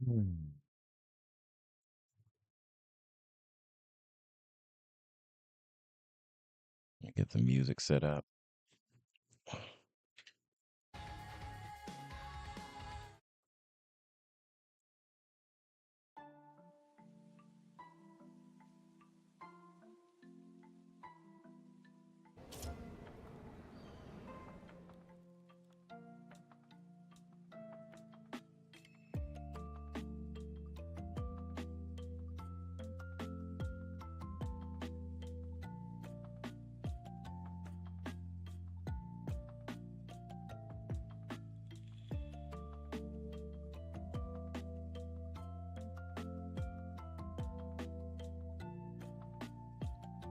Hmm. Get the music set up.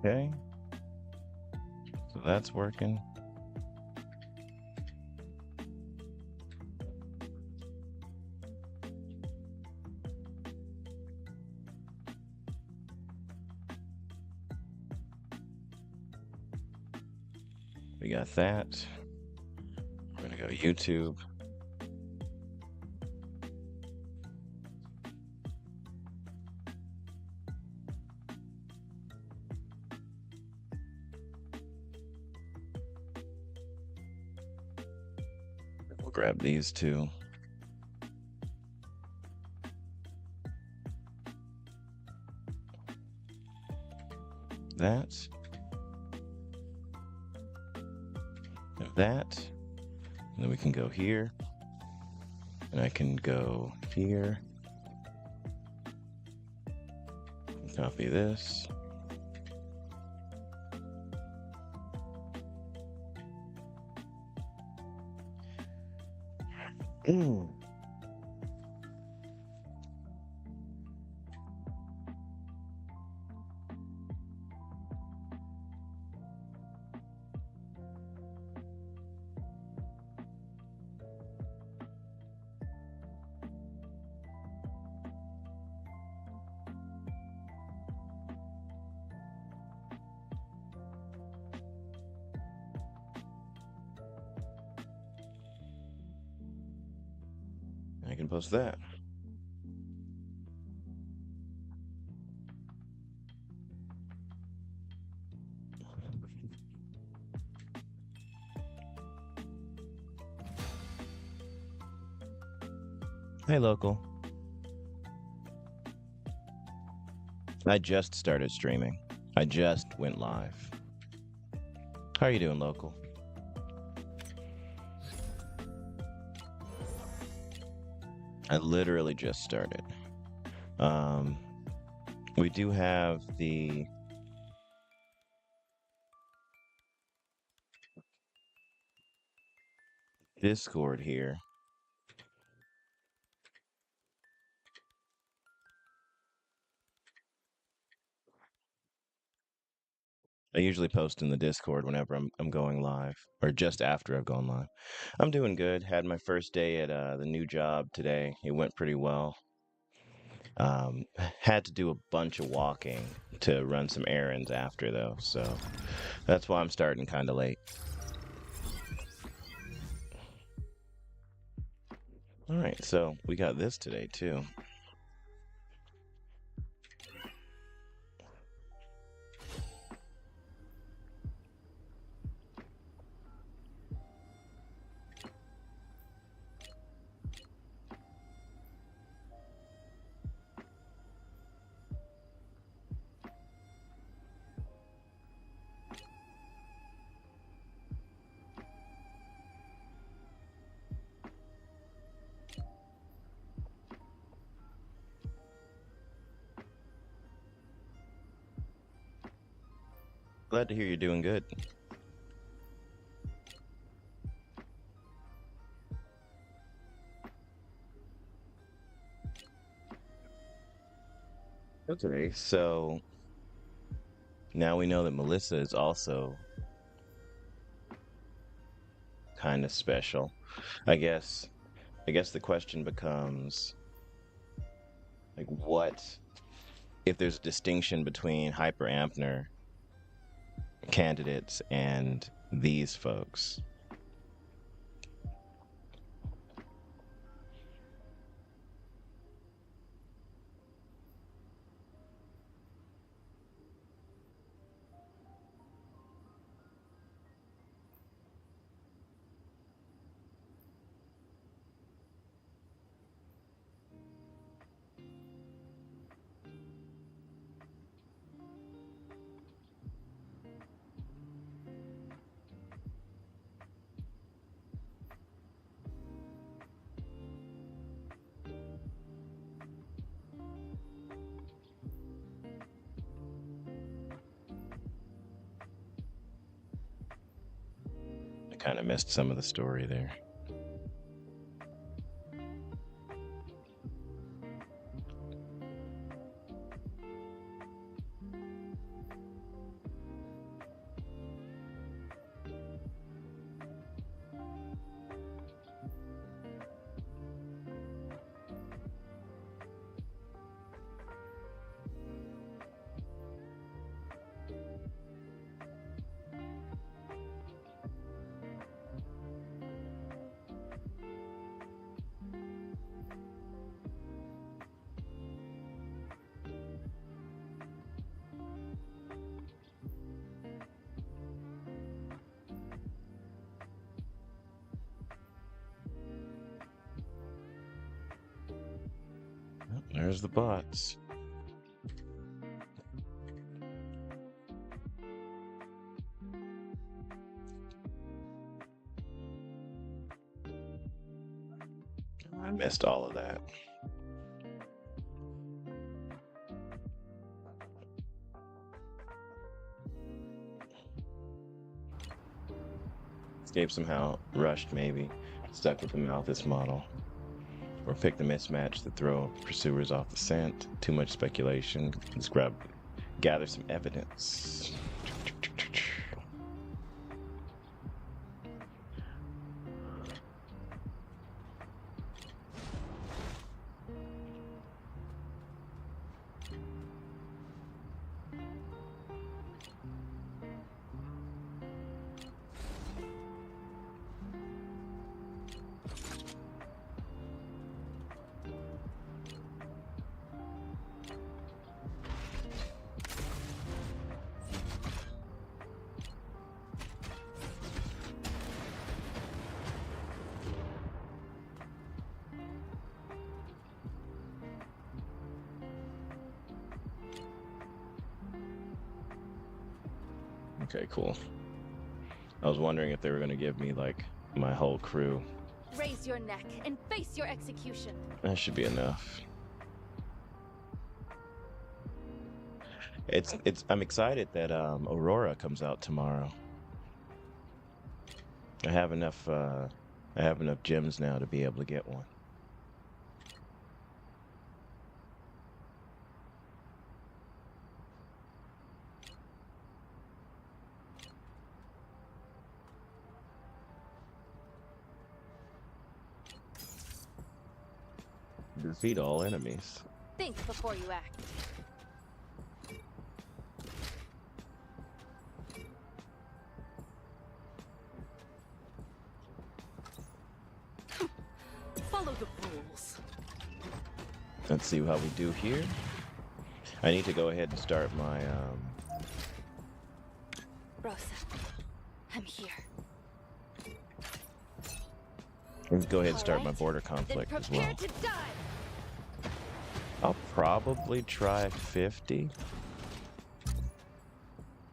Okay, so that's working. We got that. We're gonna go YouTube. We'll grab these two. That. And that. And then we can go here. And I can go here. Copy this. Mm. I can post that. Hey, local. I just started streaming. I just went live. How are you doing, local? I literally just started. Um, we do have the Discord here. I usually post in the Discord whenever I'm going live, or just after I've gone live. I'm doing good. Had my first day at the new job today. It went pretty well. Um, had to do a bunch of walking to run some errands after though, so that's why I'm starting kind of late. All right, so we got this today too. Glad to hear you're doing good. Okay, so now we know that Melissa is also kind of special. I guess I guess the question becomes like what if there's a distinction between Hyper Ampner candidates and these folks? kind of missed some of the story there. There's the bots. I missed all of that. Escape somehow, rushed maybe, stuck with the Malthus model. Or pick the mismatch that throw pursuers off the scent. Too much speculation. Let's gather some evidence. Okay, cool. I was wondering if they were going to give me, like, my whole crew. Raise your neck and face your execution. That should be enough. I'm excited that Aurora comes out tomorrow. I have enough gems now to be able to get one. Defeat all enemies. Think before you act. Follow the rules. Let's see how we do here. I need to go ahead and start my Rosa, I'm here. Let's go ahead and start my border conflict as well. To die. I'll probably try 50.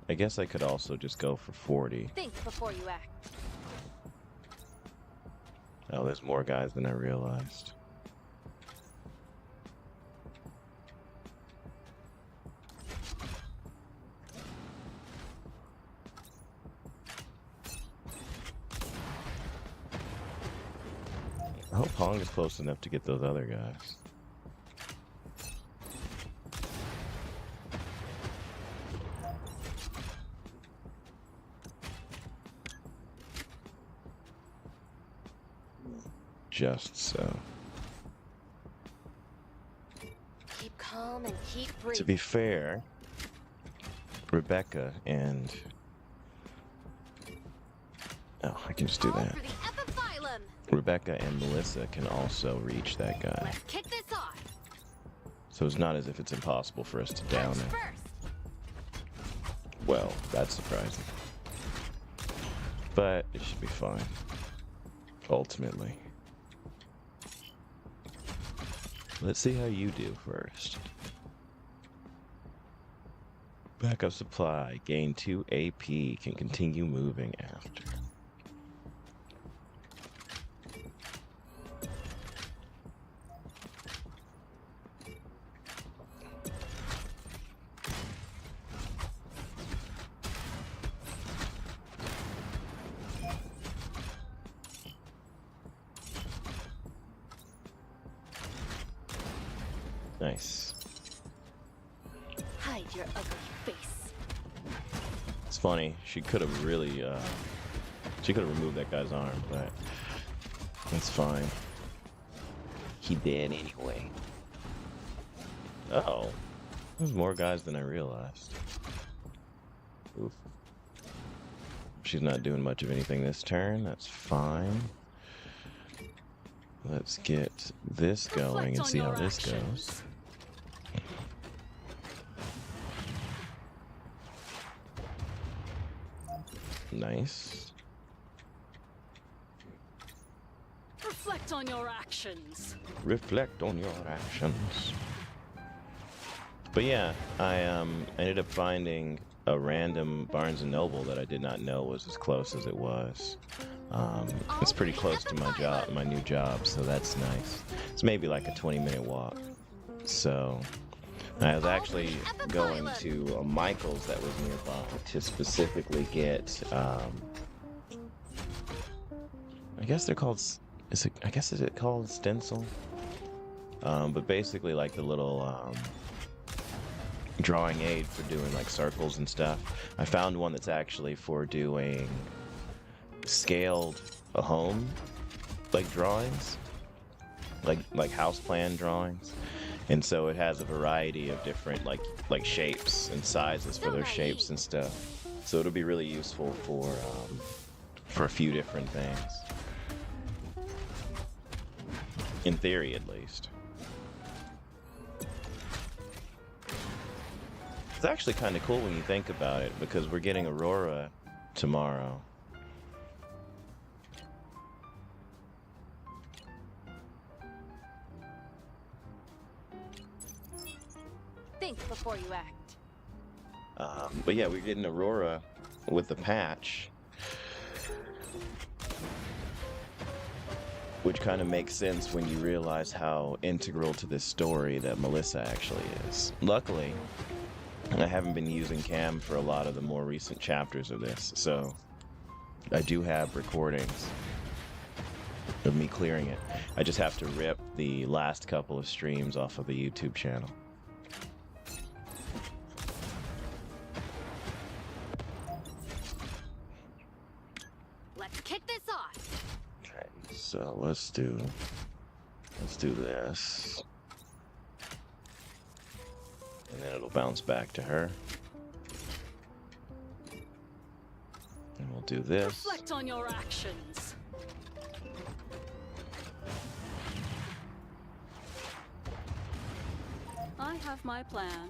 I guess I could also just go for 40. Think before you act. Oh, there's more guys than I realized. I hope Hong is close enough to get those other guys. Just so. Keep calm and keep breathing. To be fair, Rebecca and... Oh, I can just do that. Rebecca and Melissa can also reach that guy. Let's kick this off. So it's not as if it's impossible for us to down it. Well, that's surprising. But it should be fine. Ultimately. Let's see how you do first. Backup supply. Gain 2 AP. Can continue moving after. Nice. Hide your ugly face. It's funny. She could have really, she could have removed that guy's arm, but it's fine. He did anyway. Uh-oh. There's more guys than I realized. Oof. She's not doing much of anything this turn. That's fine. Let's get this going and see how this goes. Nice. Reflect on your actions. Reflect on your actions. But yeah, I ended up finding a random Barnes & Noble that I did not know was as close as it was. It's pretty close to my new job, so that's nice. It's maybe like a 20-minute walk. So I was actually going to a Michael's that was nearby to specifically get, I guess they're called, is it called stencil? But basically like the little, drawing aid for doing like circles and stuff. I found one that's actually for doing scaled home like drawings, like house plan drawings, and so it has a variety of different like shapes and sizes for their shapes and stuff. So it'll be really useful for a few different things, in theory at least. It's actually kind of cool when you think about it, because we're getting Aurora tomorrow. Think before you act. But yeah, we're getting Aurora with the patch, which kind of makes sense when you realize how integral to this story that Melissa actually is. Luckily, I haven't been using Cam for a lot of the more recent chapters of this, so I do have recordings of me clearing it. I just have to rip the last couple of streams off of the YouTube channel. Let's kick this off. Okay, so let's do this. And then it'll bounce back to her. And we'll do this. Reflect on your actions. I have my plan.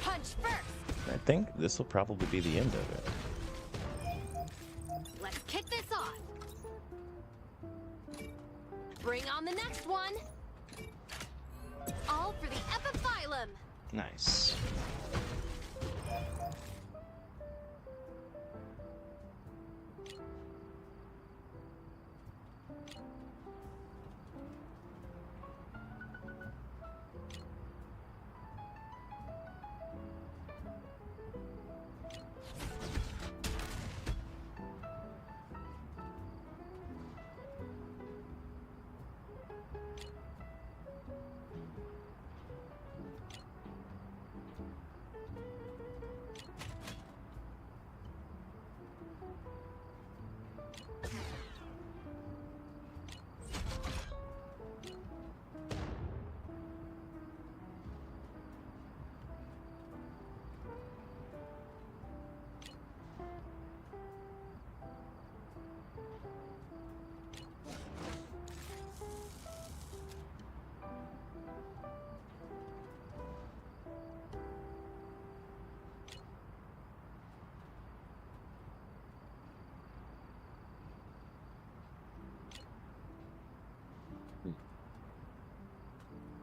Punch first. I think this will probably be the end of it. Let's kick this off. Bring on the next one. All for the Epiphyllum. Nice.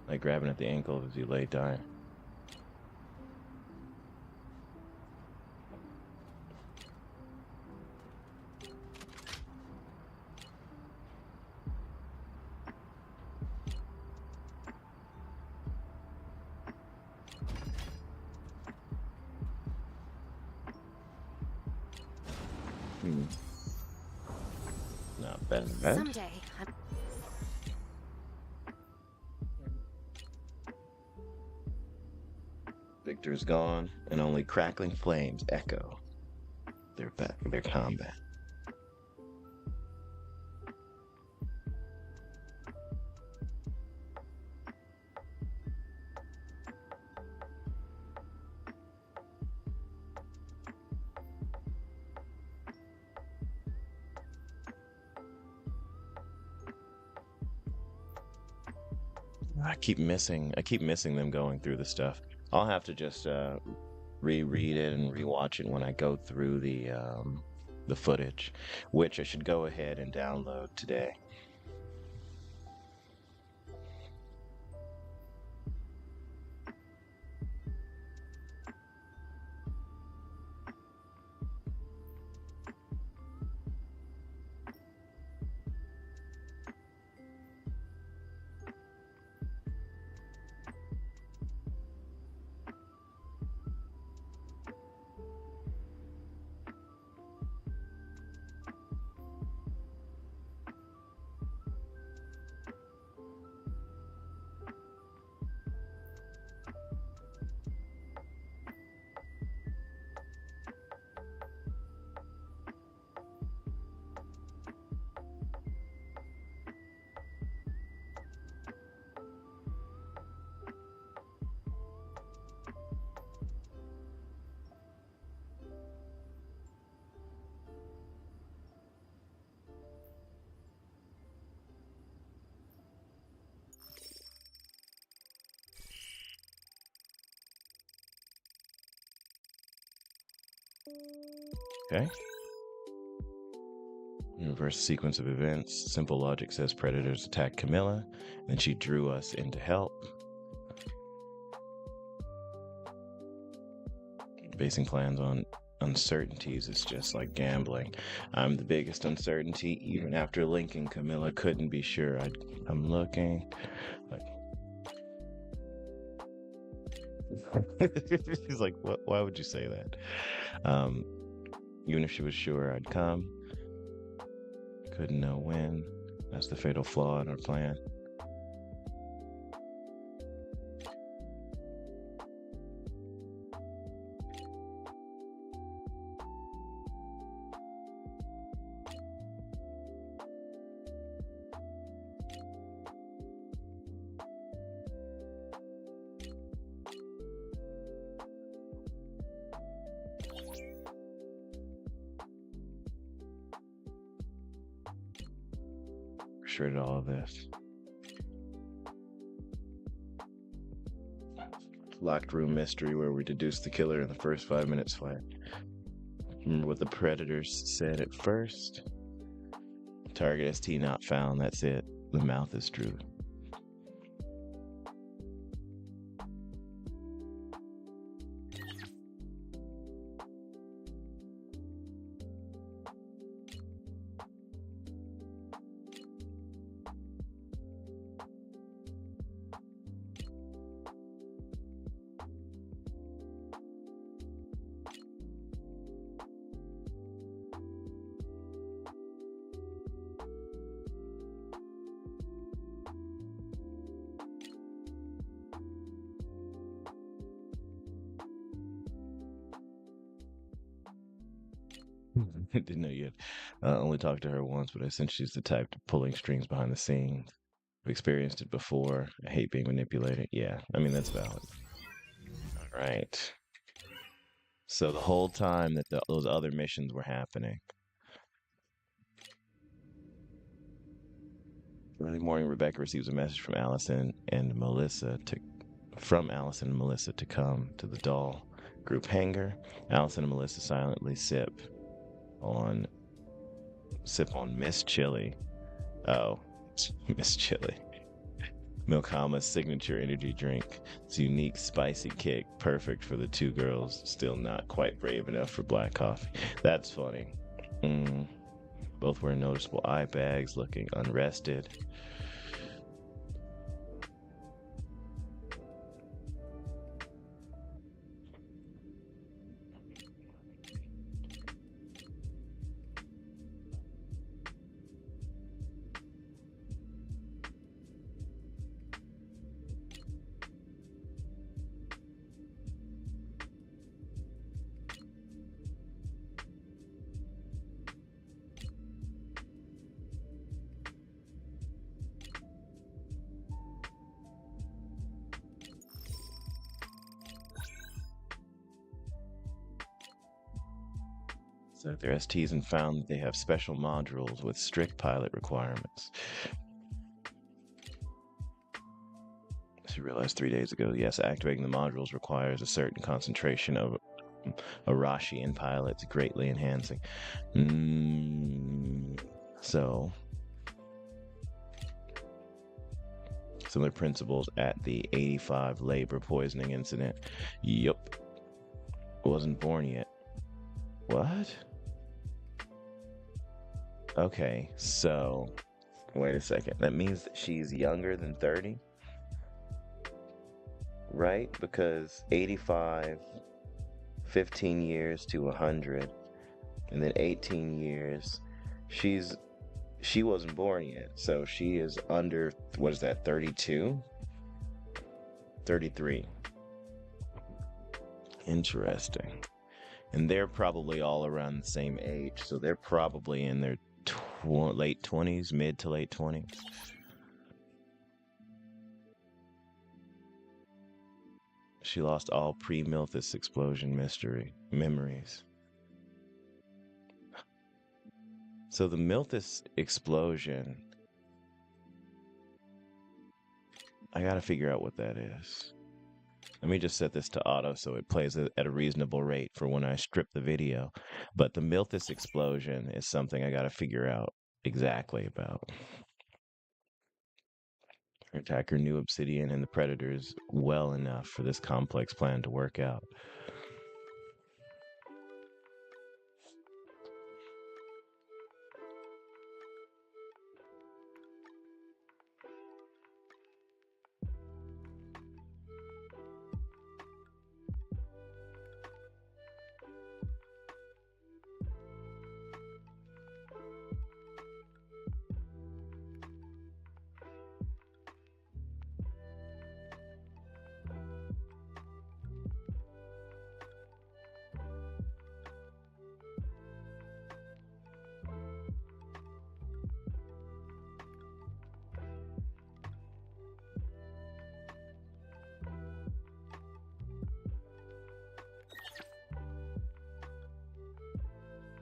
Like grabbing at the ankle as you lay dying. bad. Someday, Victor's gone, and only crackling flames echo their combat. I keep missing them going through the stuff. I'll have to just reread it and rewatch it when I go through the footage, which I should go ahead and download today. Okay. Inverse sequence of events. Simple logic says predators attacked Camilla, and she drew us in to help. Basing plans on uncertainties is just like gambling. I'm the biggest uncertainty. Even after linking Camilla, couldn't be sure. I'm looking. He's like, what? Why would you say that? Even if she was sure I'd come, couldn't know when. That's the fatal flaw in our plan. Shredded all of this. Locked room mystery where we deduced the killer in the first 5 minutes flat. Remember what the predators said at first? Target ST not found, that's it. The mouth is true. I didn't know you had only talked to her once, but I sense she's the type to pulling strings behind the scenes. I've experienced it before. I hate being manipulated. Yeah, I mean, that's valid. All right. So the whole time that those other missions were happening. Early morning, Rebecca receives a message from Allison and Melissa to come to the doll group hangar. Allison and Melissa silently sip on Miss Chili. Oh, Miss Chili. Milkama's signature energy drink. It's a unique spicy kick, perfect for the two girls still not quite brave enough for black coffee. That's funny. Both wearing noticeable eye bags, looking unrested. So their STs and found that they have special modules with strict pilot requirements. She realized 3 days ago, yes, activating the modules requires a certain concentration of Arashi in pilots, greatly enhancing. So, similar principles at the 85 labor poisoning incident. Yup. Wasn't born yet. What? Okay, so, wait a second. That means that she's younger than 30? Right? Because 85, 15 years to 100, and then 18 years. She wasn't born yet, so she is under, what is that, 32? 33. Interesting. And they're probably all around the same age, so they're probably in their late 20s, mid to late 20s. She lost all pre-Milthus explosion memories. So the Milthus explosion, I gotta figure out what that is. Let me just set this to auto so it plays at a reasonable rate for when I strip the video. But the Milthus explosion is something I gotta figure out exactly about. Her attacker knew Obsidian and the Predators well enough for this complex plan to work out.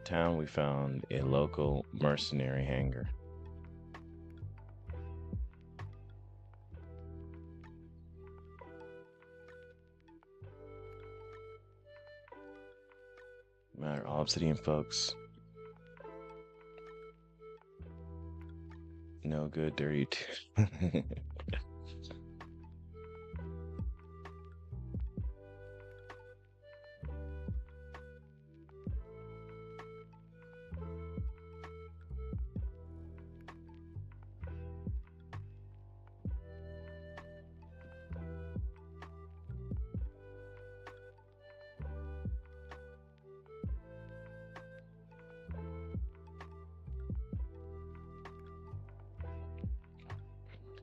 Town, we found a local mercenary hangar. Matter all Obsidian folks. No good, dirty.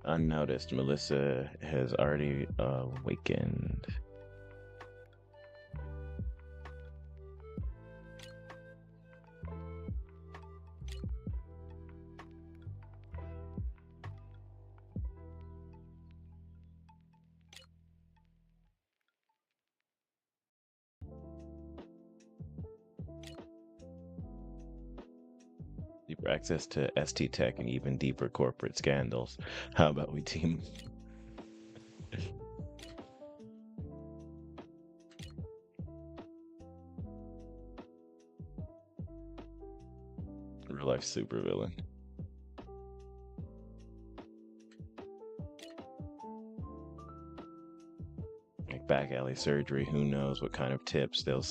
Unnoticed, Melissa has already awakened. Deeper access to ST Tech and even deeper corporate scandals. How about we team? Real life supervillain. Like back alley surgery, who knows what kind of tips they'll.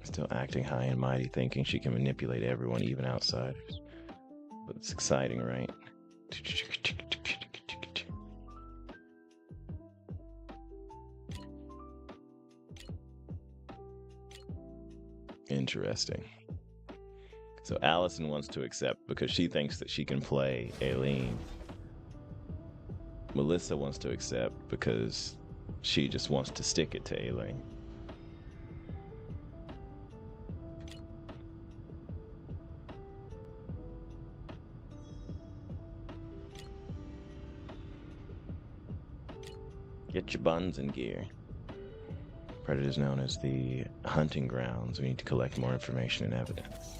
Still acting high and mighty, thinking she can manipulate everyone, even outsiders. But it's exciting, right? Interesting. So Allison wants to accept because she thinks that she can play Aileen. Melissa wants to accept because she just wants to stick it to Aileen. Get your buns in gear. Predator is known as the hunting grounds. We need to collect more information and evidence.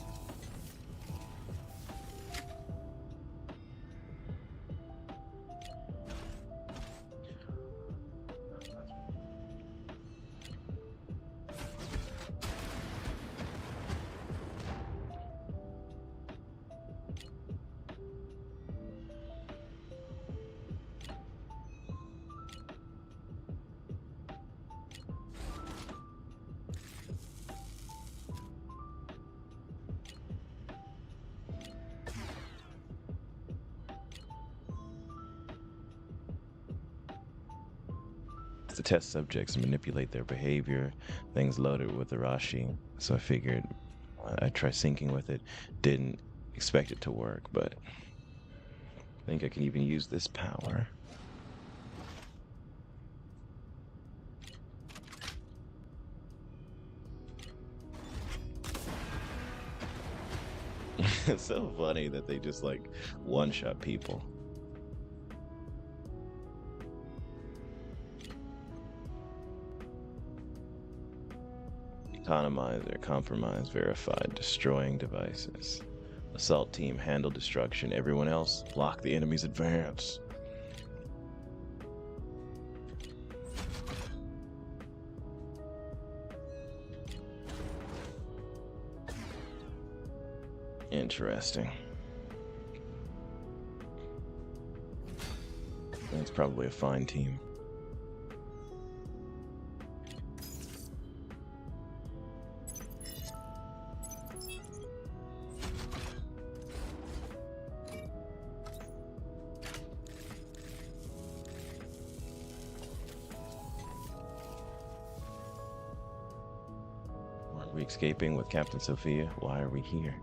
To test subjects and manipulate their behavior, things loaded with Arashi. So I figured I'd try syncing with it. Didn't expect it to work, but I think I can even use this power. It's so funny that they just like one-shot people. Economizer, compromise, verified, destroying devices. Assault team, handle destruction. Everyone else, block the enemy's advance. Interesting. That's probably a fine team. Aren't we escaping with Captain Sophia? Why are we here?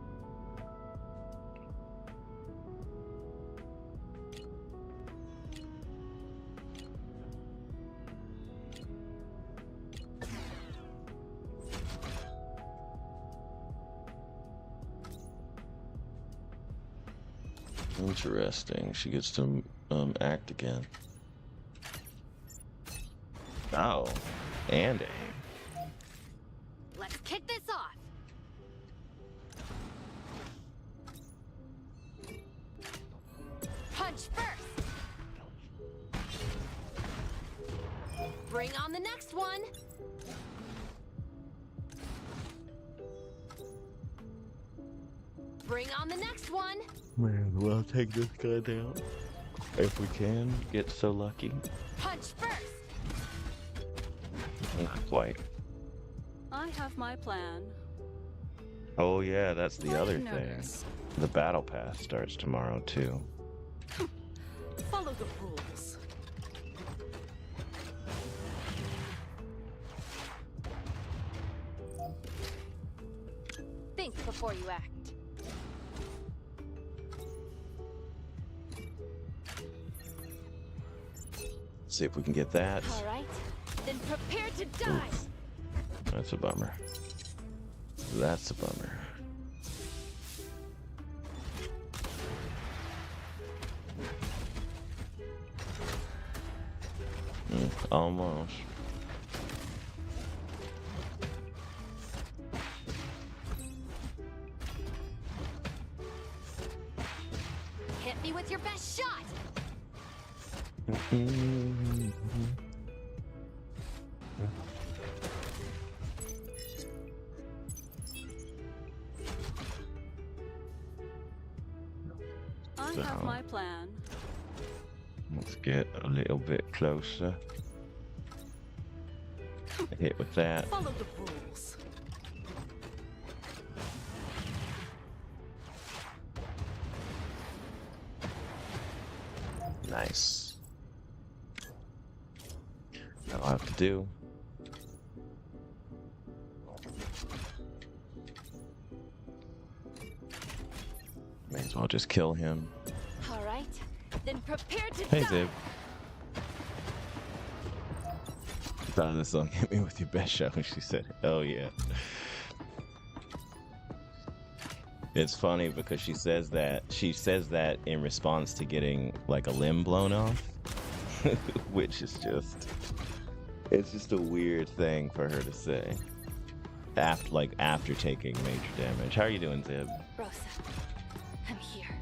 Interesting. She gets to act again. Oh, and aim. Let's kick this off. Punch first. Bring on the next one. Bring on the next one. Man, we'll take this guy down. If we can, get so lucky. Punch first. Not quite. I have my plan. Oh yeah, that's the Why other do you thing. notice? The battle pass starts tomorrow too. Follow the rules. Think before you act. See if we can get that. All right. Then prepare to die. Oof. That's a bummer. That's a bummer. Almost. Hit me with your best shot. I have my plan. Let's get a little bit closer. Hit with that. Follow the rules. Nice. That'll have to do. May as well just kill him. All right. Then prepare to Hey, die. Zib. Thought of this song, hit me with your best shot when she said, oh yeah. It's funny because she says that in response to getting like a limb blown off, which is just It's just a weird thing for her to say. After taking major damage. How are you doing, Zib? Rosa, I'm here.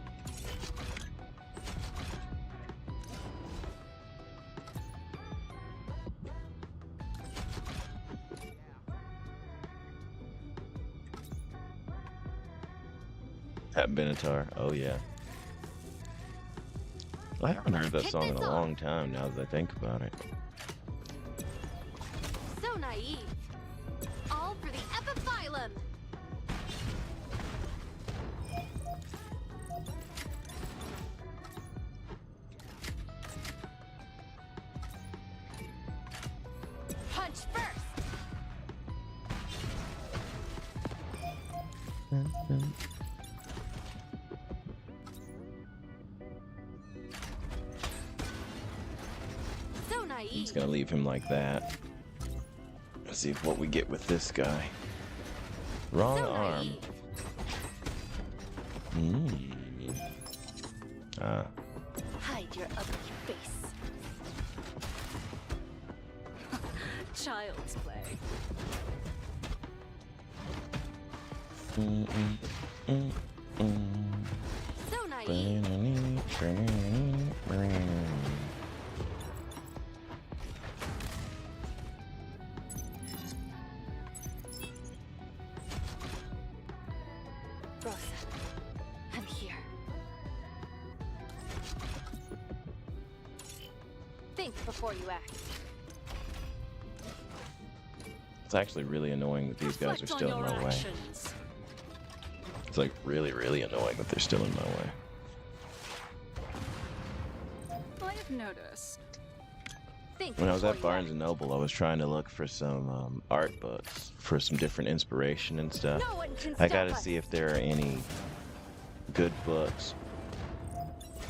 At Benatar. Oh yeah. I haven't heard that Kick song in this a off. long time now that I think about it. So naive. All for the epiphyllum. Punch first. So I'm naive. just gonna leave him like that. Let's see what we get with this guy. Wrong So arm. naive. Ah. Hide your ugly face. Child's play. So naive. Rosa, I'm here. Think before you act. It's actually really annoying that these guys are Reflect on still in your my way. actions. It's like really, really annoying that they're still in my way. I have noticed. Think When I was before at you Barnes act. and Noble, I was trying to look for some art books for some different inspiration and stuff. No one can I stop gotta us. see if there are any good books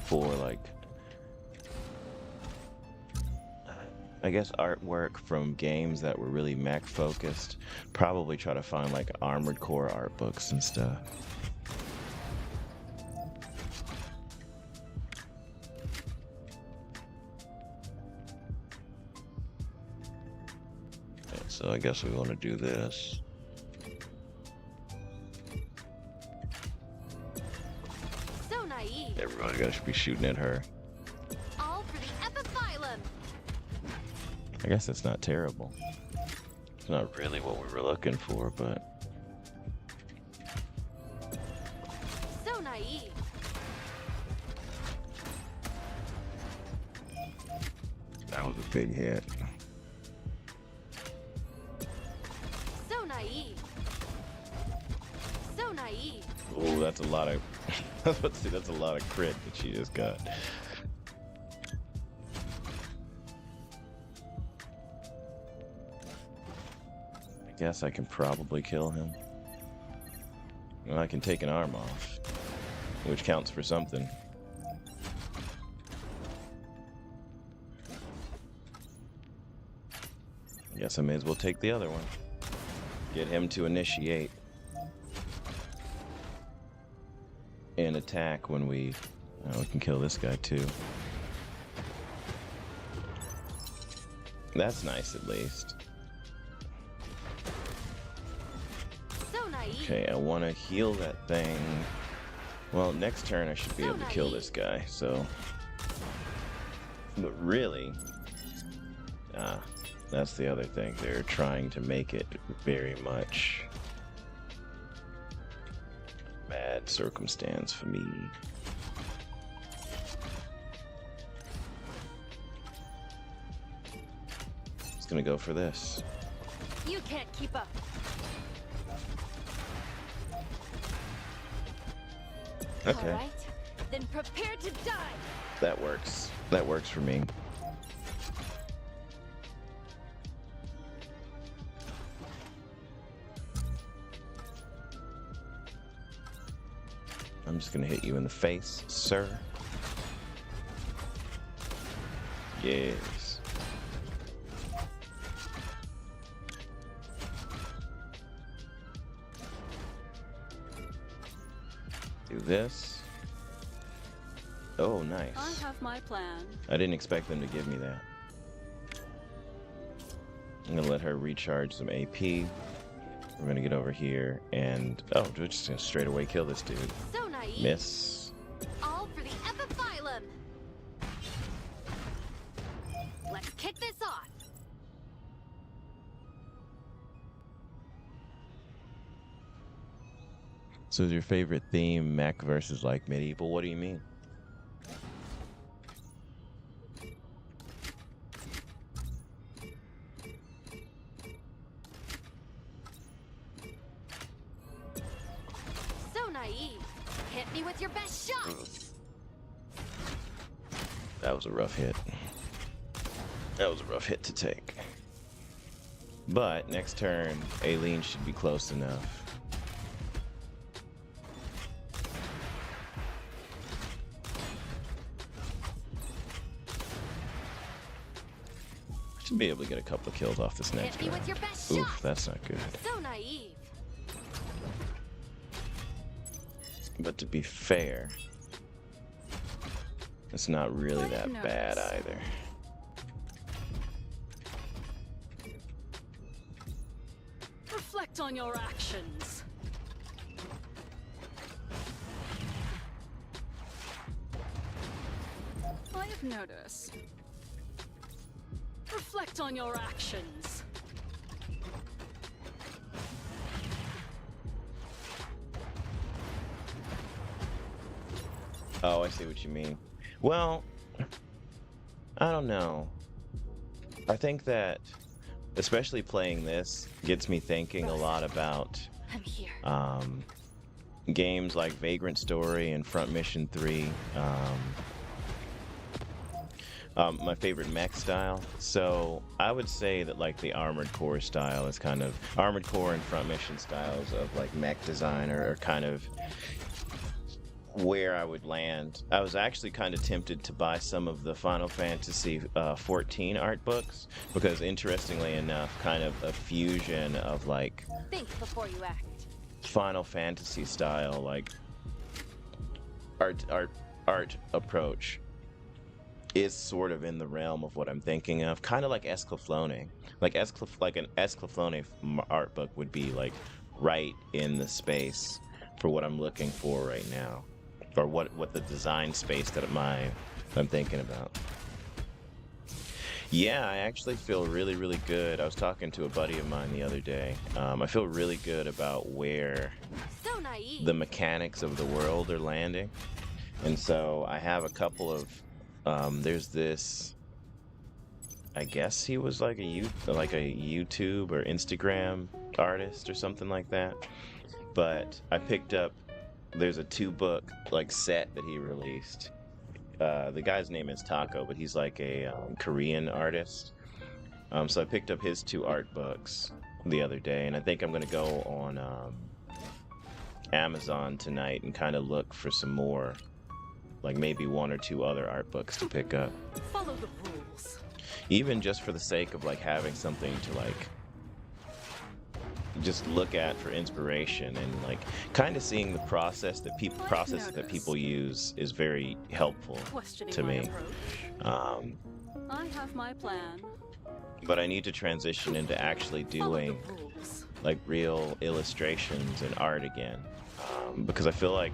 for like, I guess artwork from games that were really mech focused. Probably try to find like Armored Core art books and stuff. Okay, so I guess we want to do this. So naive. Everybody gotta be shooting at her. All for the epiphyllum. I guess that's not terrible. It's not really what we were looking for, but So naive. that was a big hit. So naive. So naive. Oh, that's a lot of. I was about to say that's a lot of crit that she just got. I guess I can probably kill him. Well, I can take an arm off, which counts for something. I guess I may as well take the other one. Get him to initiate an attack when we can kill this guy too. That's nice at least. So naive. Okay, I want to heal that thing. Well, next turn I should be able to kill this guy, so. But really, that's the other thing. They're trying to make it very much bad circumstance for me. Just gonna go for this. You can't keep up. Okay, All right. Then prepare to die. that works. That works for me. I'm just gonna hit you in the face, sir. Yes. Do this. Oh, nice. I have my plan. I didn't expect them to give me that. I'm gonna let her recharge some AP. We're gonna get over here and we're just gonna straight away kill this dude. So naive. Miss. All for the Epiphyllum. Let's kick this off. So is your favorite theme mech versus like medieval? What do you mean? So naive. Hit me with your best shot. That was a rough hit. That was a rough hit to take. But next turn, Aileen should be close enough. Should be able to get a couple of kills off this next Hit me round. with your best Oof, shot. that's not good. So naive. But to be fair, it's not really that bad noticed. either. Reflect on your actions. I have noticed. Reflect on your actions. Oh, I see what you mean. Well, I don't know. I think that, especially playing this, gets me thinking a lot about I'm here. games like Vagrant Story and Front Mission 3. My favorite mech style. So I would say that like the Armored Core style is kind of Armored Core and Front Mission styles of like mech design are kind of where I would land. I was actually kind of tempted to buy some of the Final Fantasy 14 art books because, interestingly enough, kind of a fusion of like Think before you act. Final Fantasy style like art approach is sort of in the realm of what I'm thinking of, kind of like Esclaflowne. Like an Esclaflowne art book would be like right in the space for what I'm looking for right now, or what the design space that I'm thinking about. Yeah, I actually feel really, really good. I was talking to a buddy of mine the other day. I feel really good about where So naive. the mechanics of the world are landing. And so I have a couple of there's this, I guess he was like a YouTube or Instagram artist or something like that. But I picked up, there's a 2-book like set that he released. The guy's name is Taco, but he's like a Korean artist. So I picked up his 2 art books the other day, and I think I'm gonna go on Amazon tonight and kind of look for some more, like maybe 1 or 2 other art books to pick up. Follow the rules. Even just for the sake of like having something to like just look at for inspiration, and like kind of seeing the processes that people use is very helpful Questioning to my me. approach. I have my plan. But I need to transition into actually Follow doing the rules. like real illustrations and art again, because I feel like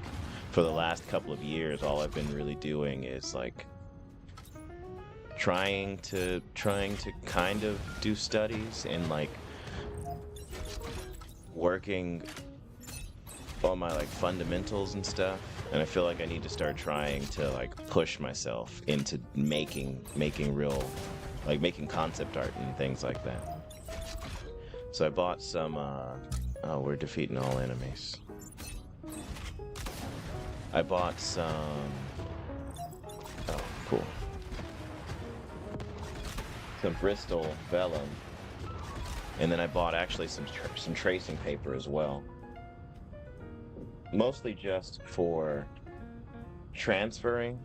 for the last couple of years all I've been really doing is like trying to kind of do studies and like working on my like fundamentals and stuff, and I feel like I need to start trying to like push myself into making real, like making concept art and things like that. So I bought some oh, we're defeating all enemies. I bought some, oh cool, some Bristol vellum, and then I bought actually some tracing paper as well, mostly just for transferring,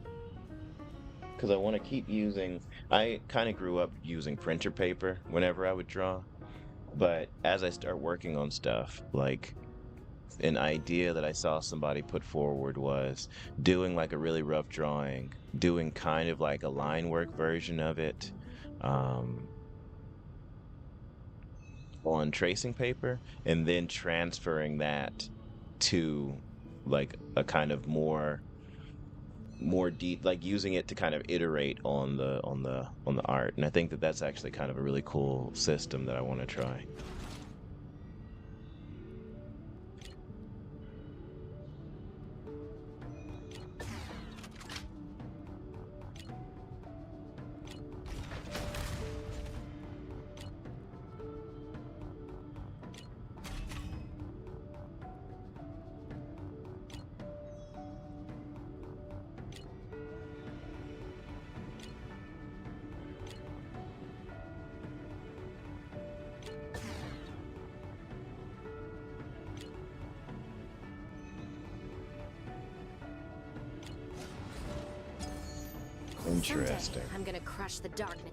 because I want to keep using, I kind of grew up using printer paper whenever I would draw, but as I start working on stuff, like an idea that I saw somebody put forward was doing like a really rough drawing, doing kind of like a line work version of it, on tracing paper and then transferring that to like a kind of more deep, like using it to kind of iterate on the art. And I think that that's actually kind of a really cool system that I want to try. Interesting. Someday, I'm gonna crush the darkness.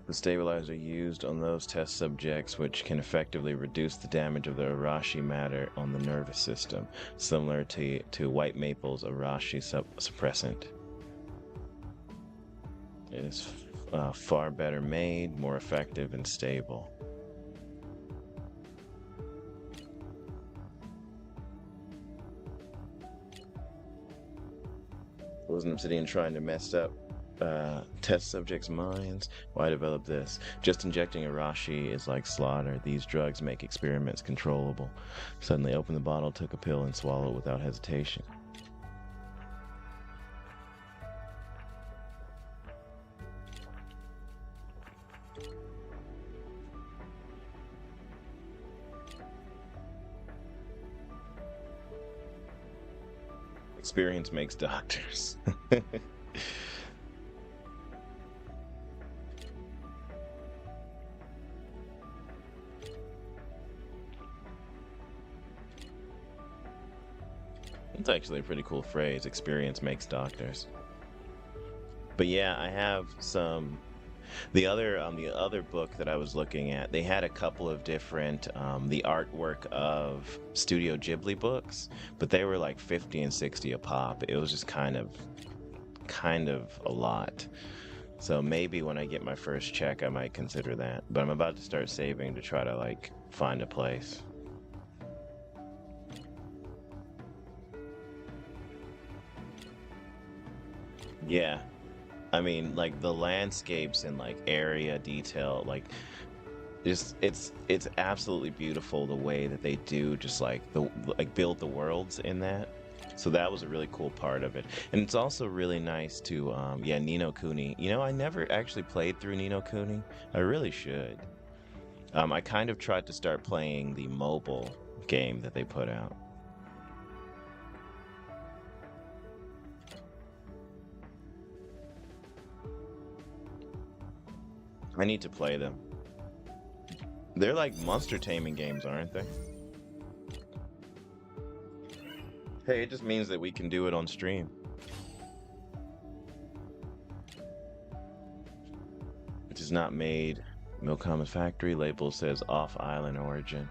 The stabilizer used on those test subjects, which can effectively reduce the damage of the Arashi matter on the nervous system, similar to White Maple's Arashi suppressant. It is far better made, more effective, and stable. Wasn't Obsidian trying to mess up test subjects' minds? Why develop this? Just injecting Arashi is like slaughter. These drugs make experiments controllable. Suddenly open the bottle, took a pill, and swallowed without hesitation. Experience makes doctors. It's actually a pretty cool phrase. Experience makes doctors. But yeah, I have some. The other book that I was looking at, they had a couple of different the artwork of Studio Ghibli books, but they were like 50 and 60 a pop. It was just kind of a lot. So maybe when I get my first check, I might consider that. But I'm about to start saving to try to like find a place. Yeah. I mean, like the landscapes and like area detail, like it's absolutely beautiful the way that they do just like the like build the worlds in that. So that was a really cool part of it. And it's also really nice to yeah, Ni no Kuni. You know, I never actually played through Ni no Kuni. I really should. I kind of tried to start playing the mobile game that they put out. I need to play them. They're like monster taming games, aren't they? Hey, it just means that we can do it on stream. It is not made. Milkama's factory label says off-island origin.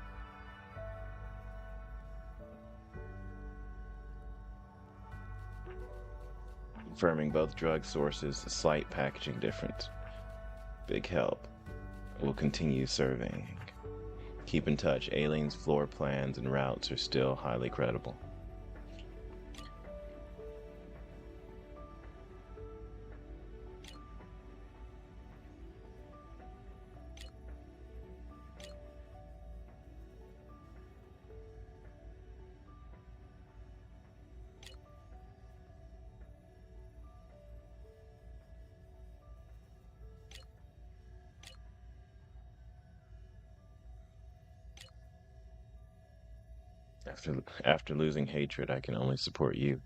Confirming both drug sources, a slight packaging difference. Big help. We'll continue surveying. Keep in touch. Alien's floor plans and routes are still highly credible. After losing hatred, I can only support you.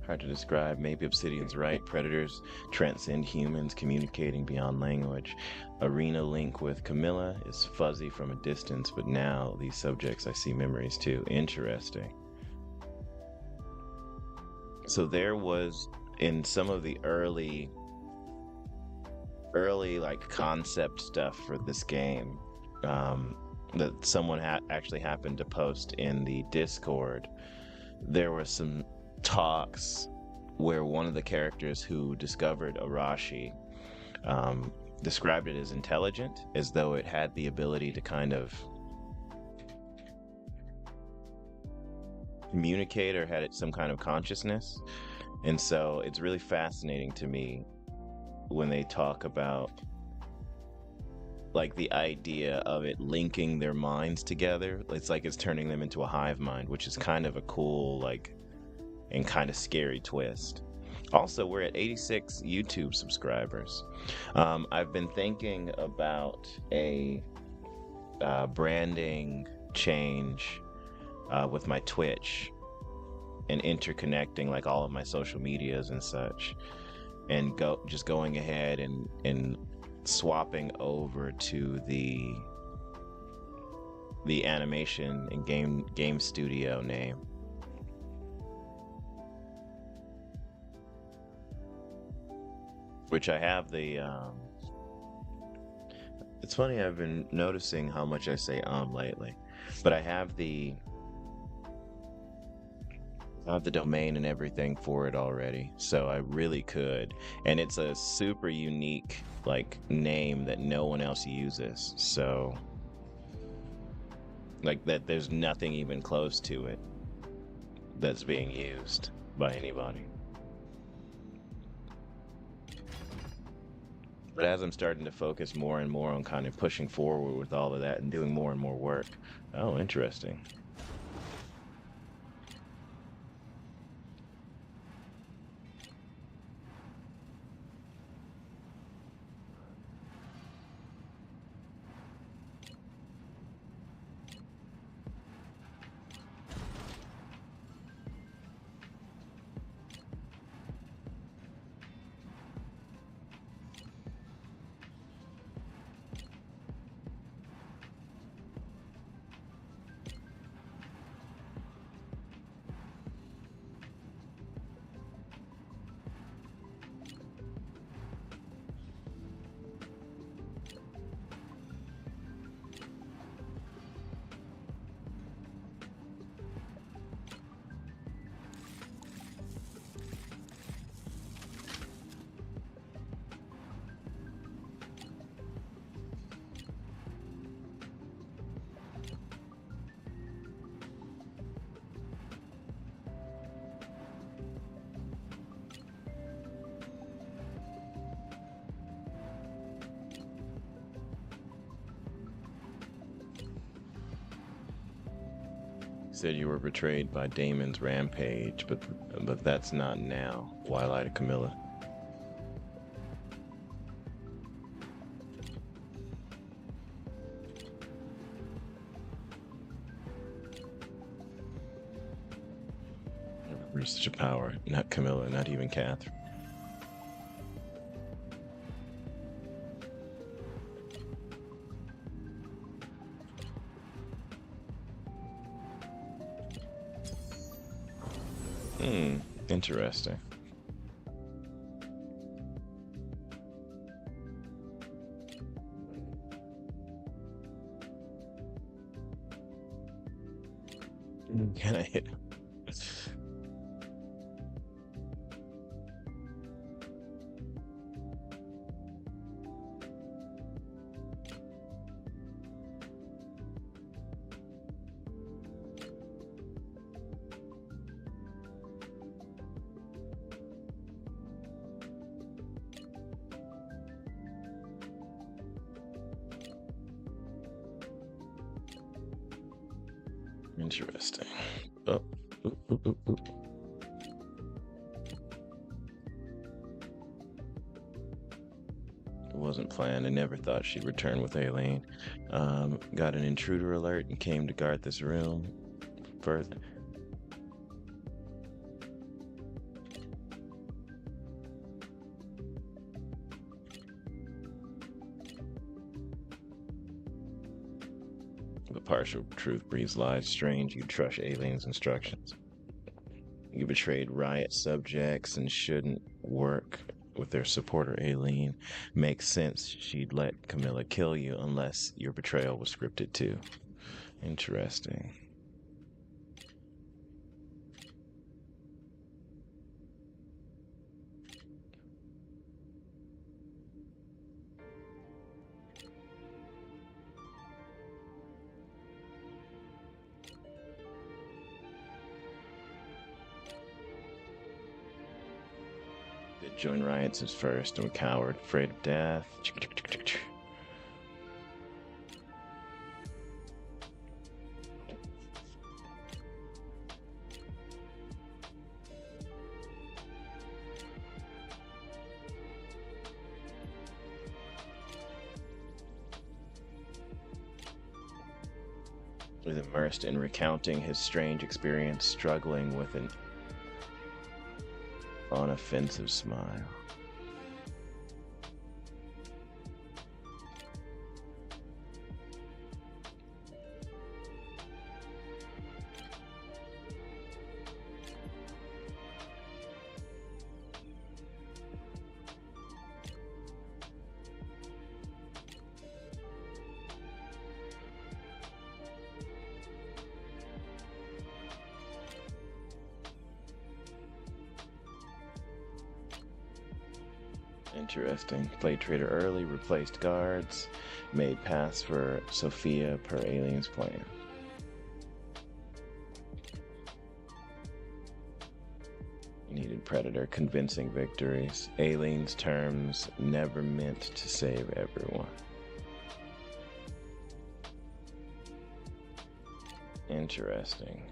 Hard to describe. Maybe Obsidian's right. Predators transcend humans, communicating beyond language. Arena link with Camilla is fuzzy from a distance, but now these subjects I see memories too. Interesting. So there was in some of the early like concept stuff for this game, that someone actually happened to post in the Discord, there were some talks where one of the characters who discovered Arashi described it as intelligent, as though it had the ability to kind of communicate or had it some kind of consciousness. And so it's really fascinating to me when they talk about like the idea of it linking their minds together. It's like it's turning them into a hive mind, which is kind of a cool, like, and kind of scary twist. Also, we're at 86 YouTube subscribers. I've been thinking about a branding change with my Twitch and interconnecting like all of my social medias and such, and going ahead and swapping over to the animation and game studio name. Which I have the it's funny, I've been noticing how much I say lately, but I have the domain and everything for it already, so I really could. And it's a super unique like name that no one else uses, so like that there's nothing even close to it that's being used by anybody. But as I'm starting to focus more and more on kind of pushing forward with all of that and doing more and more work. Oh, interesting. Said you were betrayed by Damon's rampage, but that's not now. Why lie to Camilla? Where's such a power? Not Camilla, not even Catherine. Interesting. Can I hit? Interesting. Oh. Oop, oop, oop, oop. It wasn't planned. I never thought she'd return with Aileen. Got an intruder alert and came to guard this room. First. The partial truth breeds lies. Strange you trust Aileen's instructions. You betrayed riot subjects and shouldn't work with their supporter Aileen. Makes sense she'd let Camilla kill you unless your betrayal was scripted too. Interesting. Did join riots as first and coward, afraid of death. Was immersed in recounting his strange experience, struggling with an unoffensive smile. Interesting. Played traitor early, replaced guards, made paths for Sophia per Aileen's plan. Needed predator convincing victories. Aileen's terms never meant to save everyone. Interesting.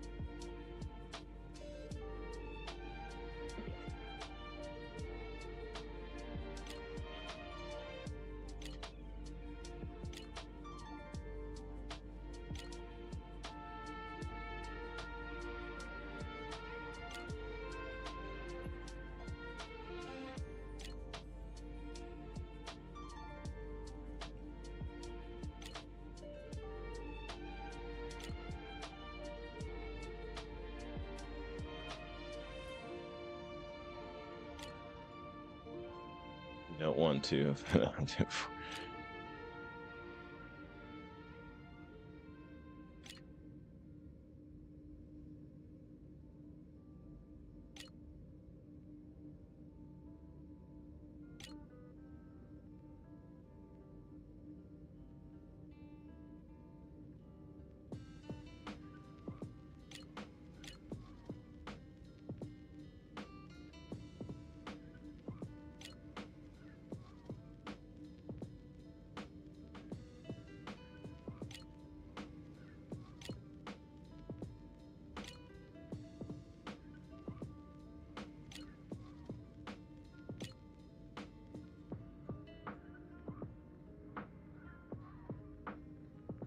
Don't want to.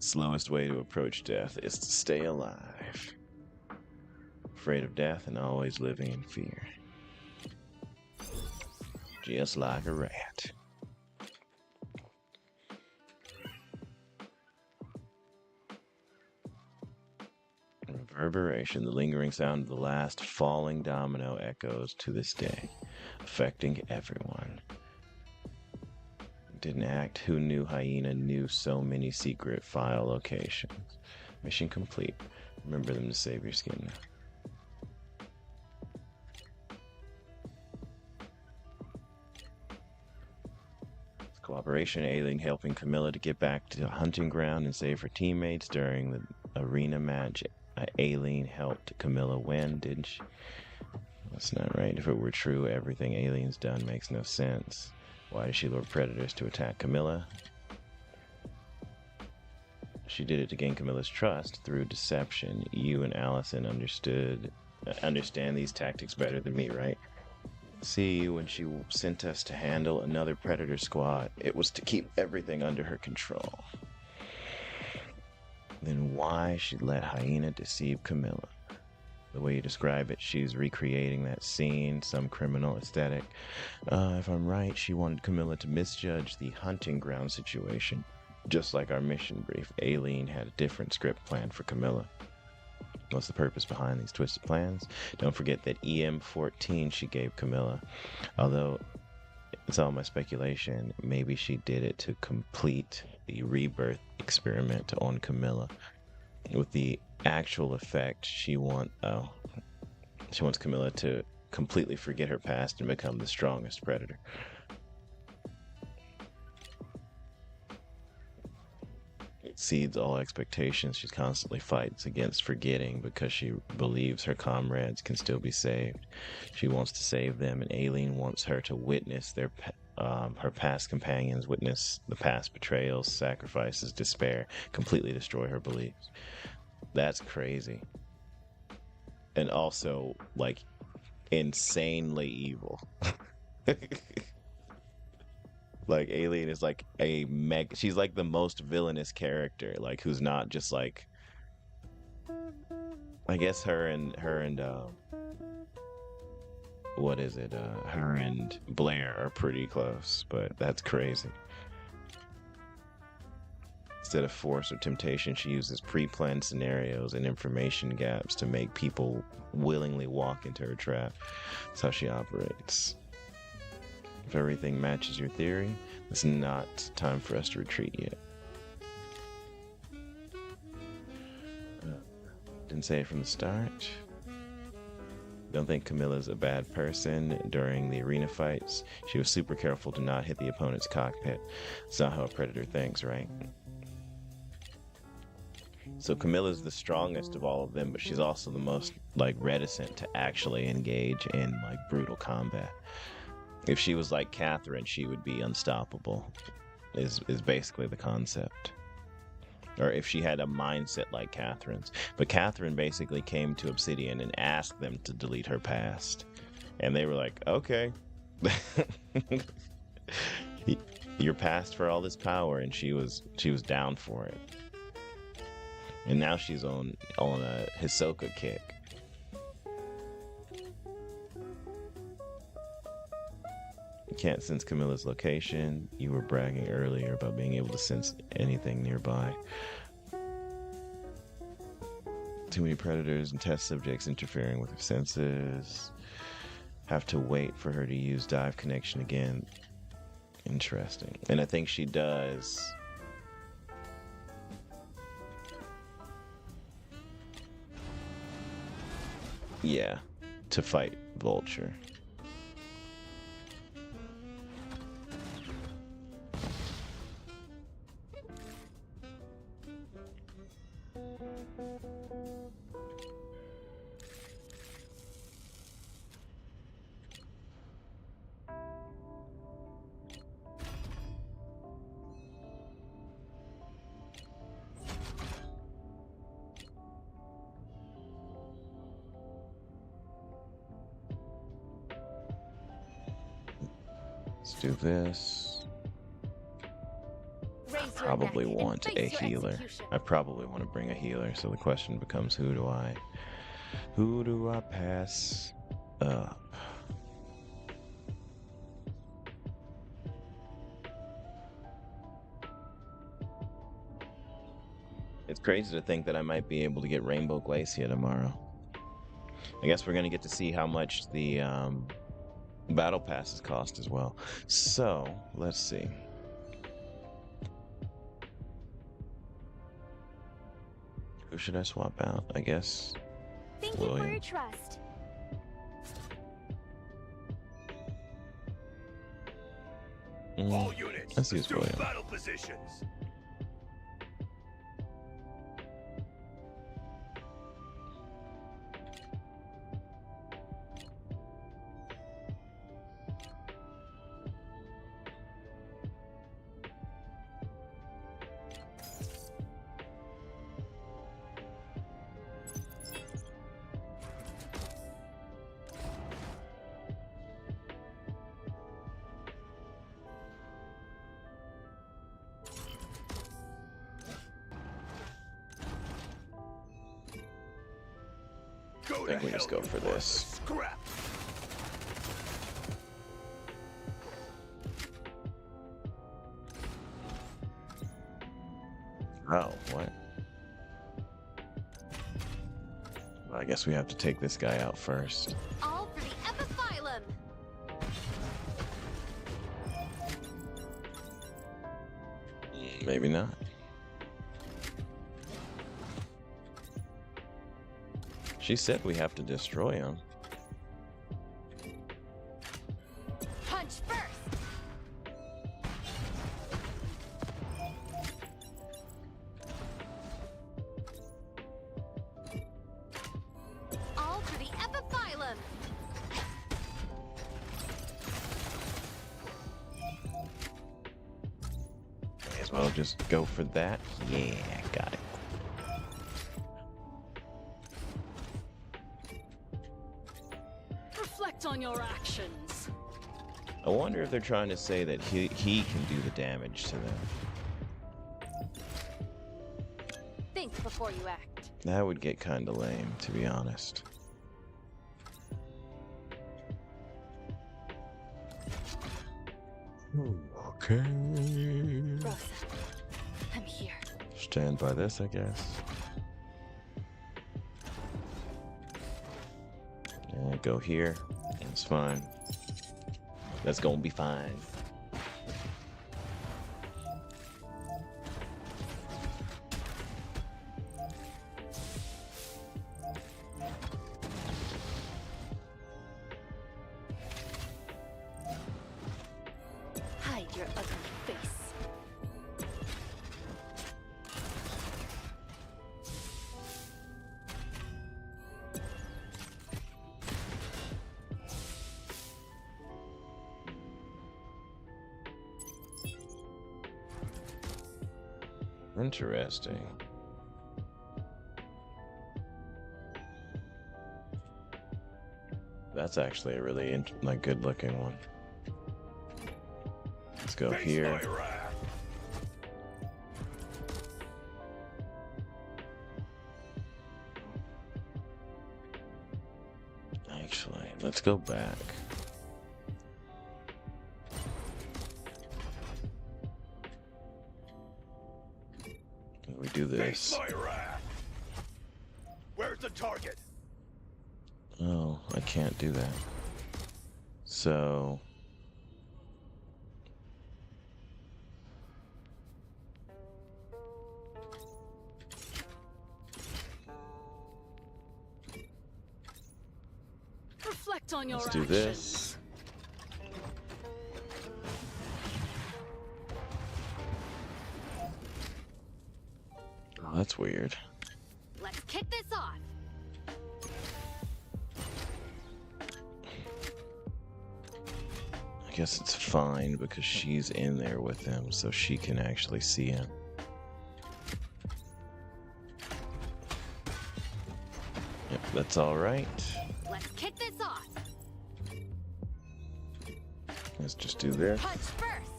Slowest way to approach death is to stay alive. Afraid of death and always living in fear. Just like a rat. Reverberation, the lingering sound of the last falling domino echoes to this day, affecting everyone. Didn't act. Who knew Hyena knew so many secret file locations? Mission complete. Remember them to save your skin. Cooperation. Aileen helping Camilla to get back to the hunting ground and save her teammates during the arena match. Aileen helped Camilla win, didn't she? That's not right. If it were true, everything Aileen's done makes no sense. Why did she lure predators to attack Camilla? She did it to gain Camilla's trust through deception. You and Allison understand these tactics better than me, right? See, when she sent us to handle another predator squad, it was to keep everything under her control. Then why she let Hyena deceive Camilla? The way you describe it, she's recreating that scene, some criminal aesthetic. If I'm right, she wanted Camilla to misjudge the hunting ground situation. Just like our mission brief, Aileen had a different script planned for Camilla. What's the purpose behind these twisted plans? Don't forget that EM14 she gave Camilla. Although it's all my speculation, maybe she did it to complete the rebirth experiment on Camilla. With the actual effect, she wants Camilla to completely forget her past and become the strongest predator. Exceeds all expectations. She constantly fights against forgetting because she believes her comrades can still be saved. She wants to save them, and Aileen wants her to witness her past companions, witness the past betrayals, sacrifices, despair, completely destroy her beliefs. That's crazy. And also, like, insanely evil. Like Aileen is like she's like the most villainous character, like who's not just like, I guess her and what is it? Her and Blair are pretty close, but that's crazy. Instead of force or temptation, she uses pre-planned scenarios and information gaps to make people willingly walk into her trap. That's how she operates. If everything matches your theory, it's not time for us to retreat yet. Didn't say it from the start. Don't think Camilla's a bad person during the arena fights. She was super careful to not hit the opponent's cockpit. It's not how a predator thinks, right? So Camilla's the strongest of all of them, but she's also the most like reticent to actually engage in like brutal combat. If she was like Catherine, she would be unstoppable, is basically the concept. Or if she had a mindset like Catherine's. But Catherine basically came to Obsidian and asked them to delete her past. And they were like, okay. You're past for all this power, and she was down for it. And now she's on a Hisoka kick. Can't sense Camilla's location. You were bragging earlier about being able to sense anything nearby. Too many predators and test subjects interfering with her senses. Have to wait for her to use dive connection again. Interesting. And I think she does. Yeah, to fight Vulture. Let's do this. I probably want a healer. I probably want to bring a healer. So the question becomes, who do I pass up? It's crazy to think that I might be able to get Rainbow Glacier tomorrow. I guess we're gonna get to see how much the battle passes cost as well. So let's see. Who should I swap out? I guess Thank William. you for your trust. All units, Let's use assume William. battle positions. I think we just go for this. Scrap. Oh, what? I guess we have to take this guy out first. All for the Epiphyllum. Maybe not. She said we have to destroy him. Punch first. All for the Epiphyllum. May as well just go for that. Yeah, got it. Reflect on your actions. I wonder if they're trying to say that he can do the damage to them. Think before you act. That would get kind of lame, to be honest. Okay. Rosa, I'm here. Stand by this, I guess. Yeah, go here. It's fine. That's gonna be fine. Hide your ugly face. Interesting. That's actually a really good looking one. Let's go Face here. my wrath. Actually, let's go back. We do Face this. my wrath. Where's the target? Oh, I can't do that. So Reflect on your let's do actions. this. Oh, that's weird. Let's kick this off. I guess it's fine because she's in there with him, so she can actually see him. Yep, that's all right. Let's kick this off. Let's just do this. Punch first.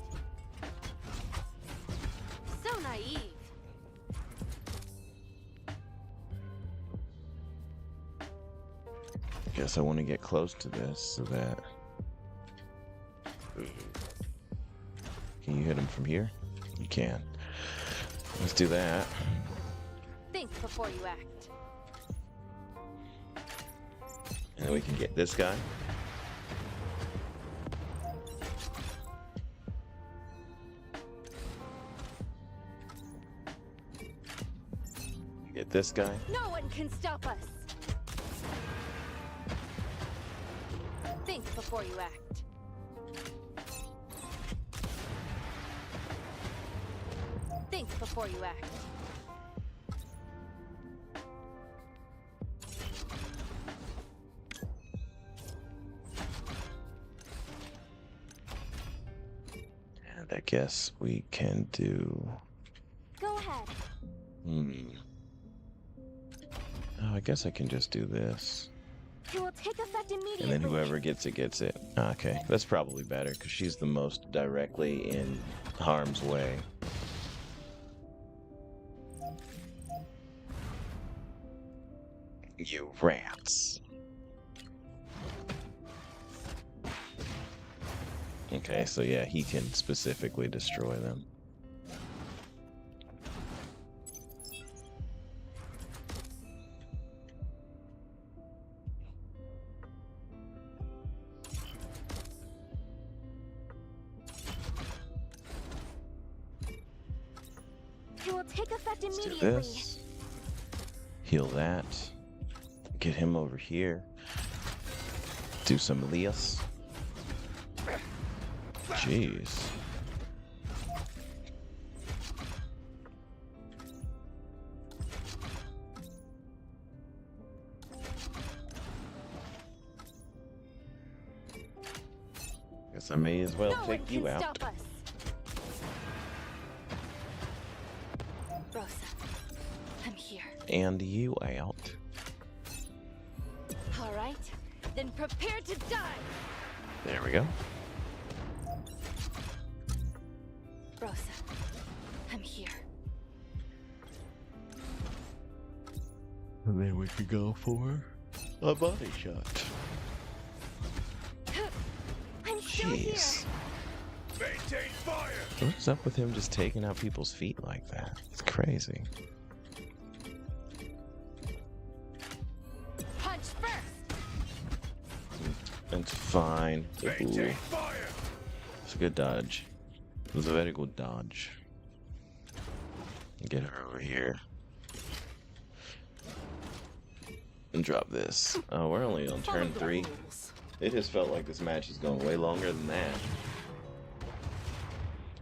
So naive. Guess I want to get close to this so that. Can you hit him from here? You can. Let's do that. Think before you act. And then we can get this guy. Get this guy. No one can stop us. Think before you act. Think before you act. And I guess we can do. Go ahead. Oh, I guess I can just do this. It will take effect immediately. And then whoever gets it, gets it. Okay, that's probably better because she's the most directly in harm's way. You rats. Okay, so yeah, he can specifically destroy them. take effect Let's do immediately. this. Heal that. Get him over here. Do some Elias. Jeez. Guess I may as well No one take can you out. stop us. Rosa, I'm here. And you out. All right, then prepare to die. There we go. Rosa, I'm here. And then we could go for a body shot. I'm still here. Jeez. Maintain fire! What's up with him just taking out people's feet like that? It's crazy. Punch first. It's fine. Ooh, Maintain fire! it's a good dodge. It was a very good dodge. Get her over here. And drop this. Oh, we're only on Follow turn the 3. rules. It just felt like this match is going way longer than that.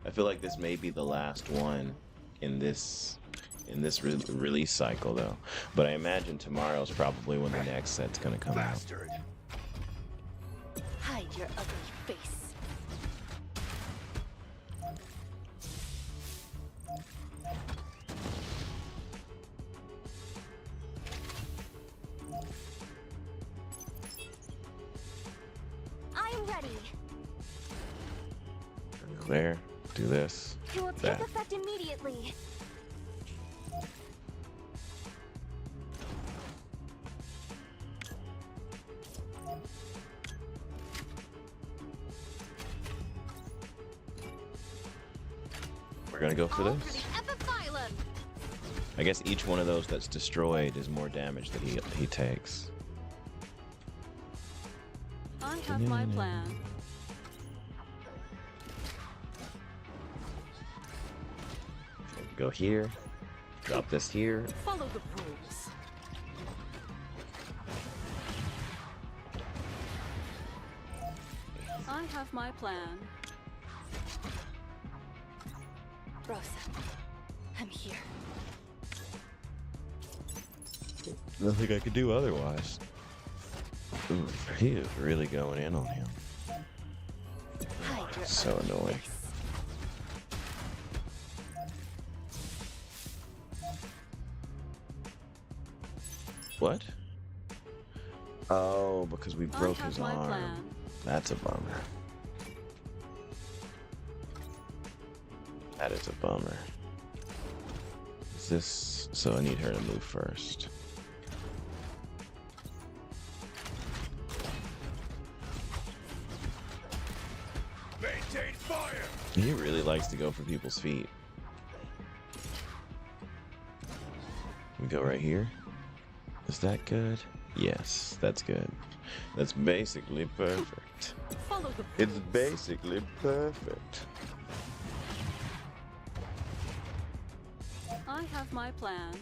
I feel like this may be the last one in this release cycle, though. But I imagine tomorrow's probably when the next set's gonna come out. Bastard! Hide your ugly face. I'm ready. There, do this. It will take That. effect immediately. We're gonna go for All this. for the Epiphyllum. I guess each one of those that's destroyed is more damage that he takes. I have my plan. Go here. Drop this here. Follow the rules. I have my plan. Rosa, I'm here. Nothing I could do otherwise. Ooh, he is really going in on him. Hide your So ugly annoying. face. What? Oh, because we I broke have his my arm. plan. That's a bummer. That is a bummer. Is this... So I need her to move first. Maintain fire! He really likes to go for people's feet. We go right here. Is that good? Yes, that's good. That's basically perfect. Follow the It's rules. basically perfect. I have my plan.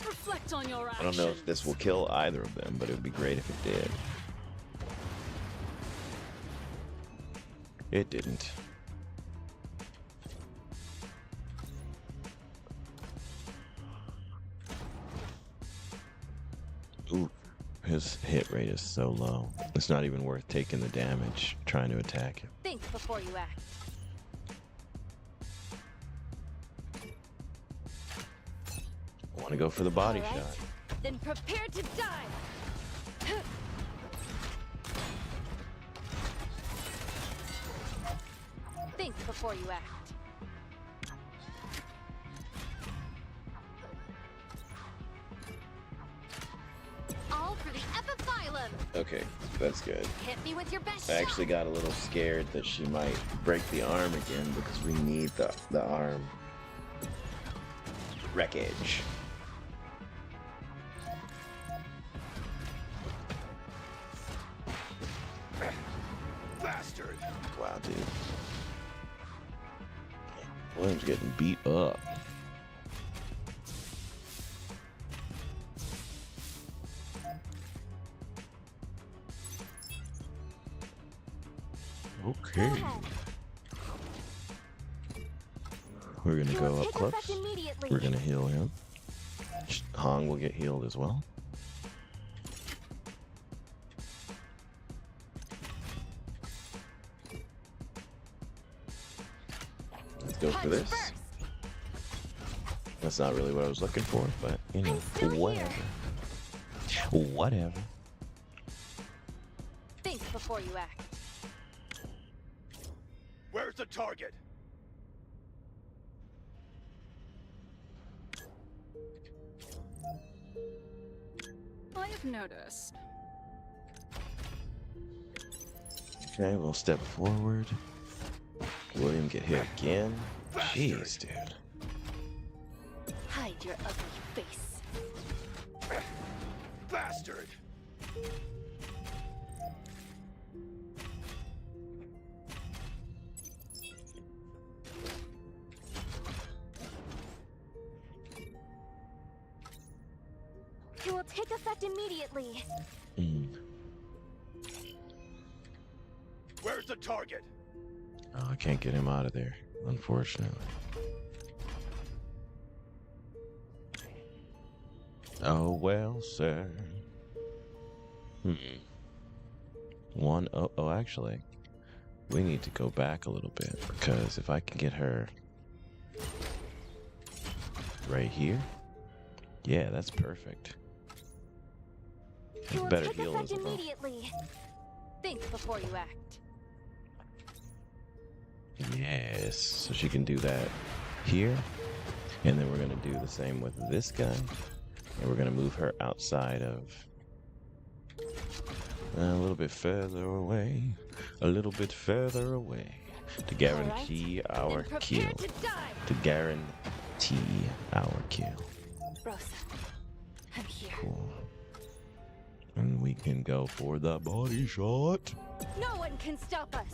Reflect on your I actions. don't know if this will kill either of them, but it would be great if it did. It didn't. Ooh, his hit rate is so low. It's not even worth taking the damage trying to attack him. Think before you act. I want to go for the body All right, shot. then prepare to die. Think before you act. All for the Epiphyllum. Okay, that's good. Hit me with your best I shot. actually got a little scared that she might break the arm again because we need the arm wreckage. Bastard! Wow, dude. William's getting beat up. Okay. Go ahead. We're gonna It go will up take close. effect immediately. We're gonna heal him. Hong will get healed as well. Let's go for Punch this. first. That's not really what I was looking for, but you know, I'm still whatever. Whatever. Think before you act. Where's the target? I have noticed. Okay, we'll step forward. William get hit again. Jeez, dude. Hide your ugly face. Bastard! It will take effect immediately. Where's the target? Oh, I can't get him out of there, unfortunately. Oh, well, sir. Oh, actually, we need to go back a little bit, because if I can get her right here, yeah, that's perfect. It will Better take heal effect as well. immediately. Think before you act. Yes, so she can do that here, and then we're gonna do the same with this guy, and we're gonna move her outside of a little bit further away, to guarantee our Then kill. prepare to die. To guarantee our kill. Rosa, I'm here. Cool. And we can go for the body shot. No one can stop us.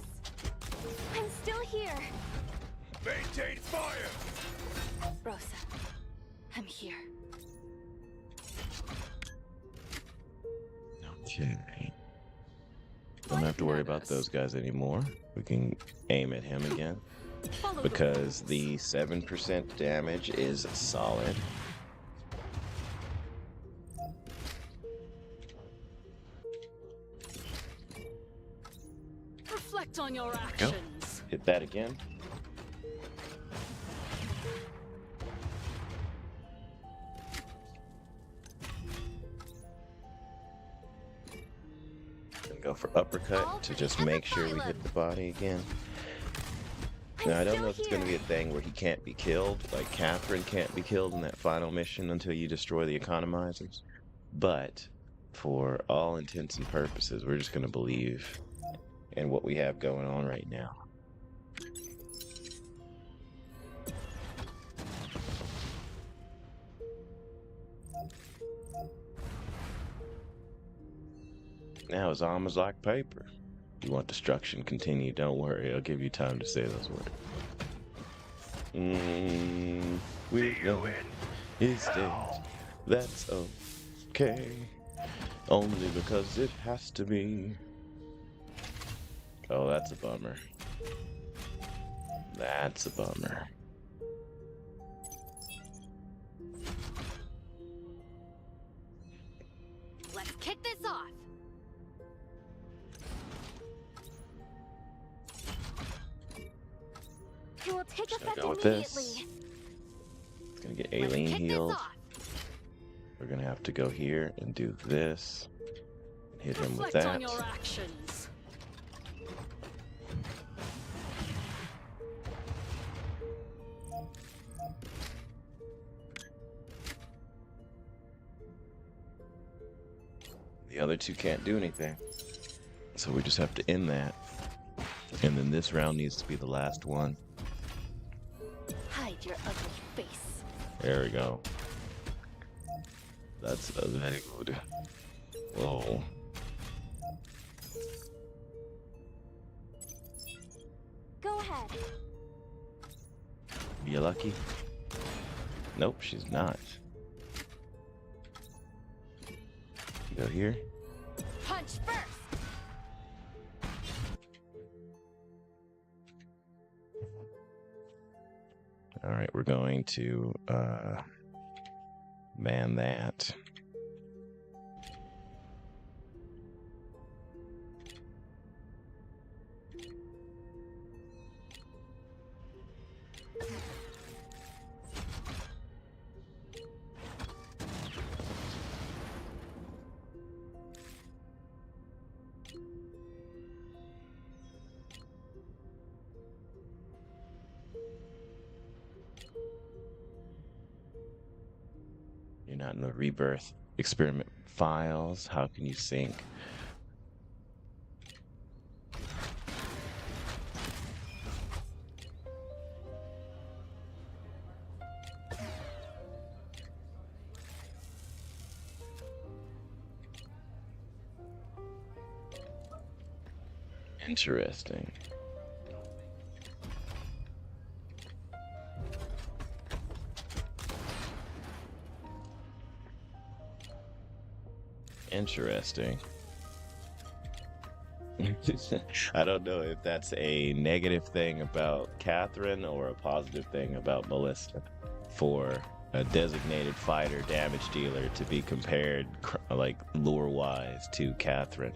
I'm still here. Maintain fire! Rosa, I'm here. Okay. Don't have to worry about those guys anymore. We can aim at him again. Follow Because the the 7% damage is solid. rules. Reflect on your actions. Hit that again. And go for uppercut to just make sure we hit the body again. Now, I don't know if it's going to be a thing where he can't be killed, like Catherine can't be killed in that final mission until you destroy the economizers. But for all intents and purposes, we're just going to believe in what we have going on right now. Now his arm is like paper. You want destruction continue, don't worry, I'll give you time to say those words. We know he's dead. That's okay. Only because it has to be. Oh, that's a bummer. That's a bummer. Let's kick this off. It will take Just gonna effect go with immediately. this. It's gonna get Let's Aileen kick healed. this off. We're gonna have to go here and do this. And hit him with Reflect on that. your actions. The other two can't do anything. So we just have to end that. And then this round needs to be the last one. Hide your ugly face. There we go. That's very good. Whoa. Go ahead. You lucky? Nope, she's not. Go here. Punch first. All right, we're going to ban that. You're not in the rebirth experiment files. How can you sync? Interesting. Interesting. I don't know if that's a negative thing about Catherine or a positive thing about Melissa for a designated fighter damage dealer to be compared like lore-wise to Catherine.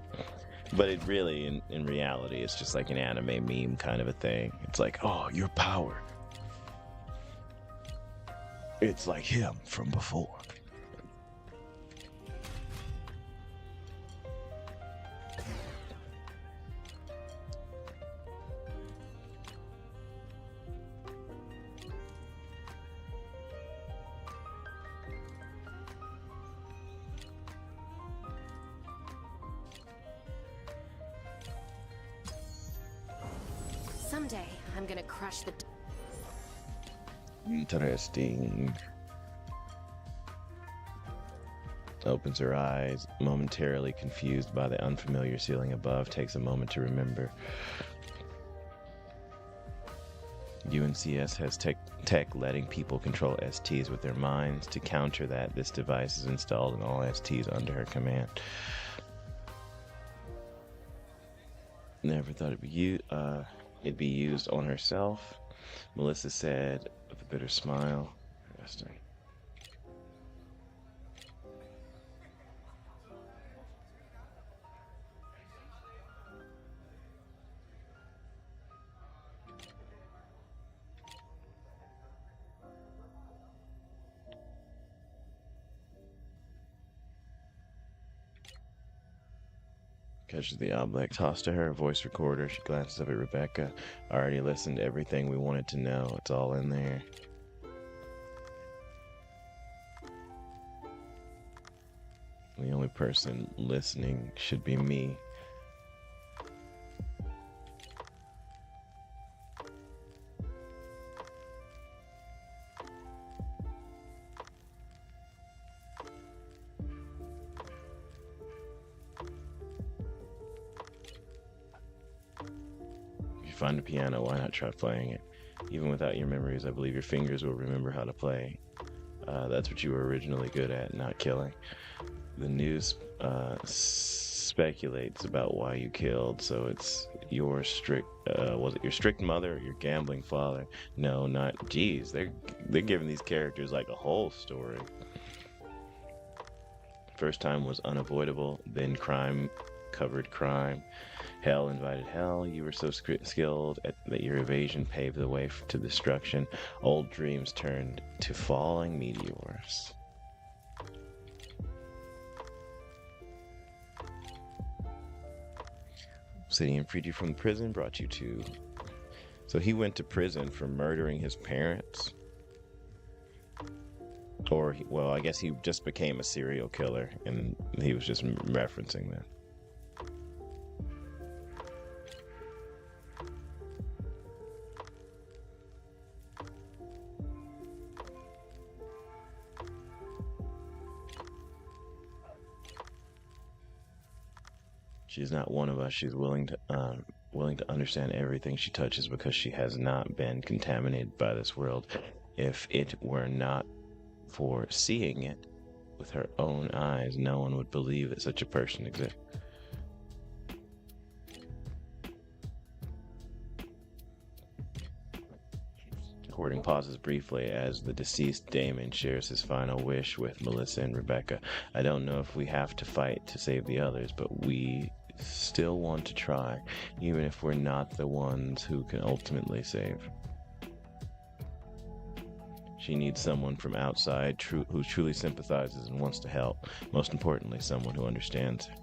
But it really, in reality, it's just like an anime meme kind of a thing. It's like, oh, your power. It's like him from before. Someday, I'm gonna crush the... Interesting. Opens her eyes, momentarily confused by the unfamiliar ceiling above, takes a moment to remember. UNCS has tech letting people control STs with their minds. To counter that, this device is installed in all STs under her command. Never thought it'd be used on herself, Melissa said with a bitter smile. Interesting. Catches the oblek tossed to her, voice recorder. She glances up at Rebecca. I already listened to everything we wanted to know. It's all in there. The only person listening should be me. Find a piano, why not try playing it? Even without your memories, I believe your fingers will remember how to play. That's what you were originally good at, not killing. The news speculates about why you killed, so it's your strict, was it your strict mother or your gambling father? No, not, geez, they're giving these characters like a whole story. First time was unavoidable, then crime covered crime. Hell invited hell. You were so skilled that your evasion paved the way to destruction. Old dreams turned to falling meteors. Obsidian freed you from the prison, brought you to... So he went to prison for murdering his parents? Or, well, I guess he just became a serial killer, and he was just referencing that. She's not one of us. She's willing to willing to understand everything she touches because she has not been contaminated by this world. If it were not for seeing it with her own eyes, no one would believe that such a person exists. Recording pauses briefly as the deceased Damon shares his final wish with Melissa and Rebecca. I don't know if we have to fight to save the others, but we still want to try, even if we're not the ones who can ultimately save. She needs someone from outside who truly sympathizes and wants to help. Most importantly, someone who understands her.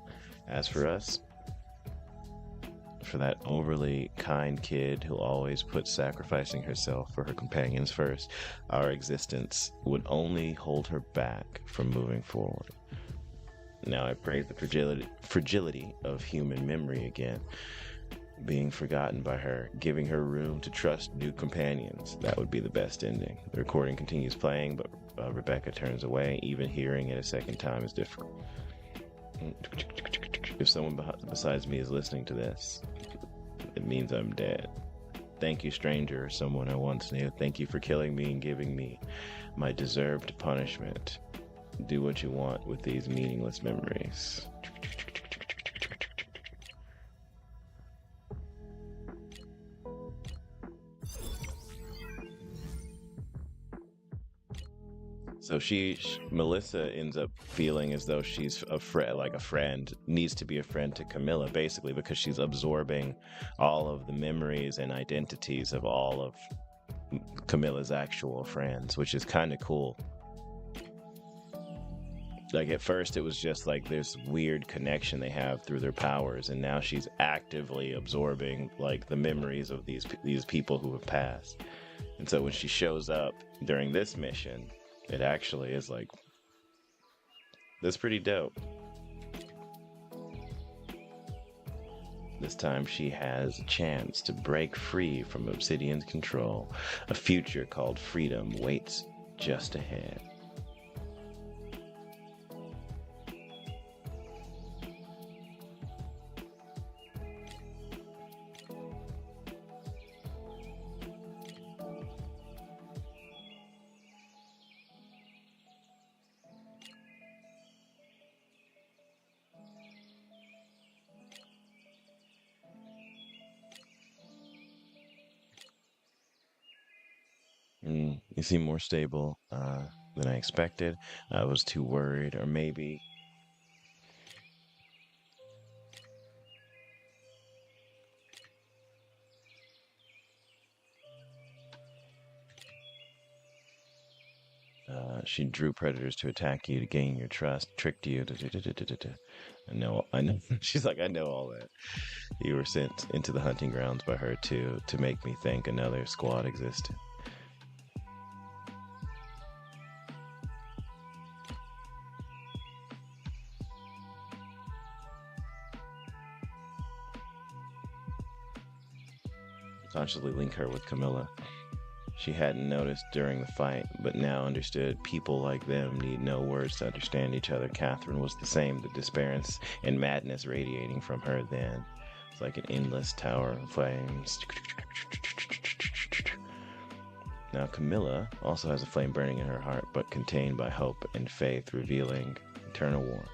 As for us, for that overly kind kid who always puts sacrificing herself for her companions first, our existence would only hold her back from moving forward. Now I praise the fragility of human memory again, being forgotten by her, giving her room to trust new companions. That would be the best ending. The recording continues playing, but Rebecca turns away. Even hearing it a second time is difficult. If someone besides me is listening to this, it means I'm dead. Thank you, stranger, someone I once knew. Thank you for killing me and giving me my deserved punishment. Do what you want with these meaningless memories. So Melissa ends up feeling as though she's a friend, needs to be a friend to Camilla, basically, because she's absorbing all of the memories and identities of all of Camilla's actual friends, which is kind of cool. Like, at first it was just like this weird connection they have through their powers, and now she's actively absorbing like the memories of these people who have passed. And so when she shows up during this mission, it actually is like, that's pretty dope. This time she has a chance to break free from Obsidian's control. A future called freedom waits just ahead. You seem more stable than I expected. I was too worried, or maybe... she drew predators to attack you to gain your trust, tricked you. I know. She's like, I know all that. You were sent into the hunting grounds by her to make me think another squad existed. Consciously link her with Camilla. She hadn't noticed during the fight, but now understood people like them need no words to understand each other. Catherine was the same, the despair and madness radiating from her then. It's like an endless tower of flames. Now Camilla also has a flame burning in her heart, but contained by hope and faith, revealing eternal warmth.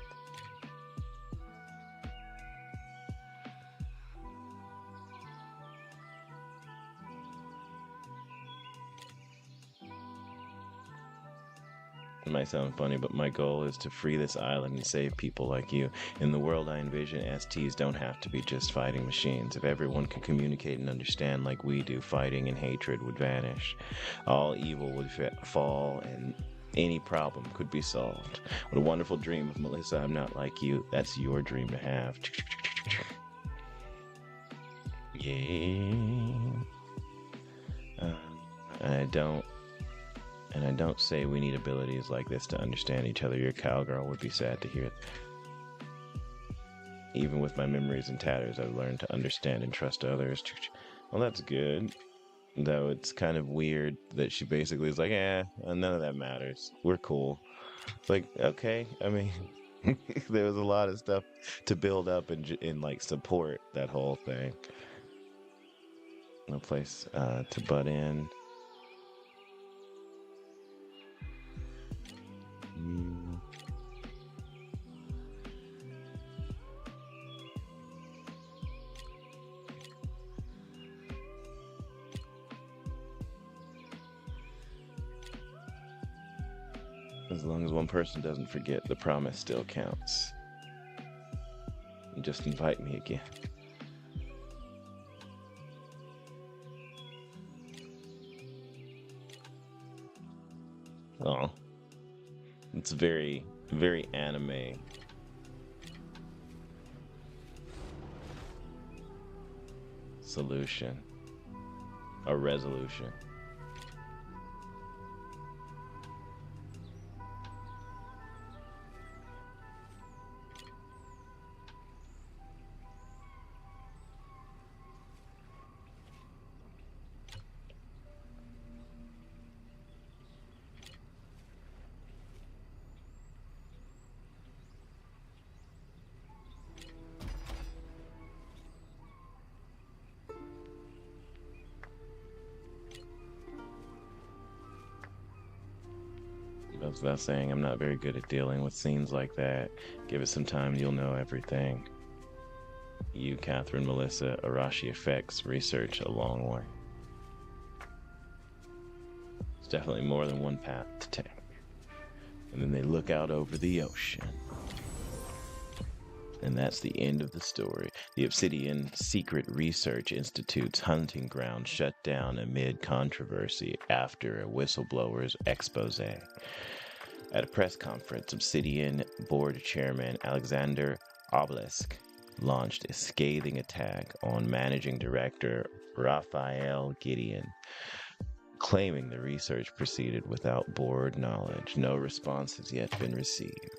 It might sound funny, but my goal is to free this island and save people like you. In the world I envision, STs don't have to be just fighting machines. If everyone could communicate and understand like we do, fighting and hatred would vanish. All evil would fall and any problem could be solved. What a wonderful dream of Melissa. I'm not like you. That's your dream to have. Yeah. And I don't say we need abilities like this to understand each other. Your cowgirl would be sad to hear it. Even with my memories and tatters, I've learned to understand and trust others. Well, that's good. Though it's kind of weird that she basically is like, none of that matters. We're cool. It's like, okay, I mean, there was a lot of stuff to build up and like support that whole thing. No place to butt in. As long as one person doesn't forget, the promise still counts. You just invite me again. Oh, it's very, very anime. Solution. A resolution. Goes without saying, I'm not very good at dealing with scenes like that. Give it some time, you'll know everything. You, Catherine, Melissa, Arashi Effects research a long way. It's definitely more than one path to take. And then they look out over the ocean. And that's the end of the story. The Obsidian Secret Research Institute's hunting ground shut down amid controversy after a whistleblower's expose. At a press conference, Obsidian board chairman Alexander Obelisk launched a scathing attack on managing director Raphael Gideon, claiming the research proceeded without board knowledge. No response has yet been received.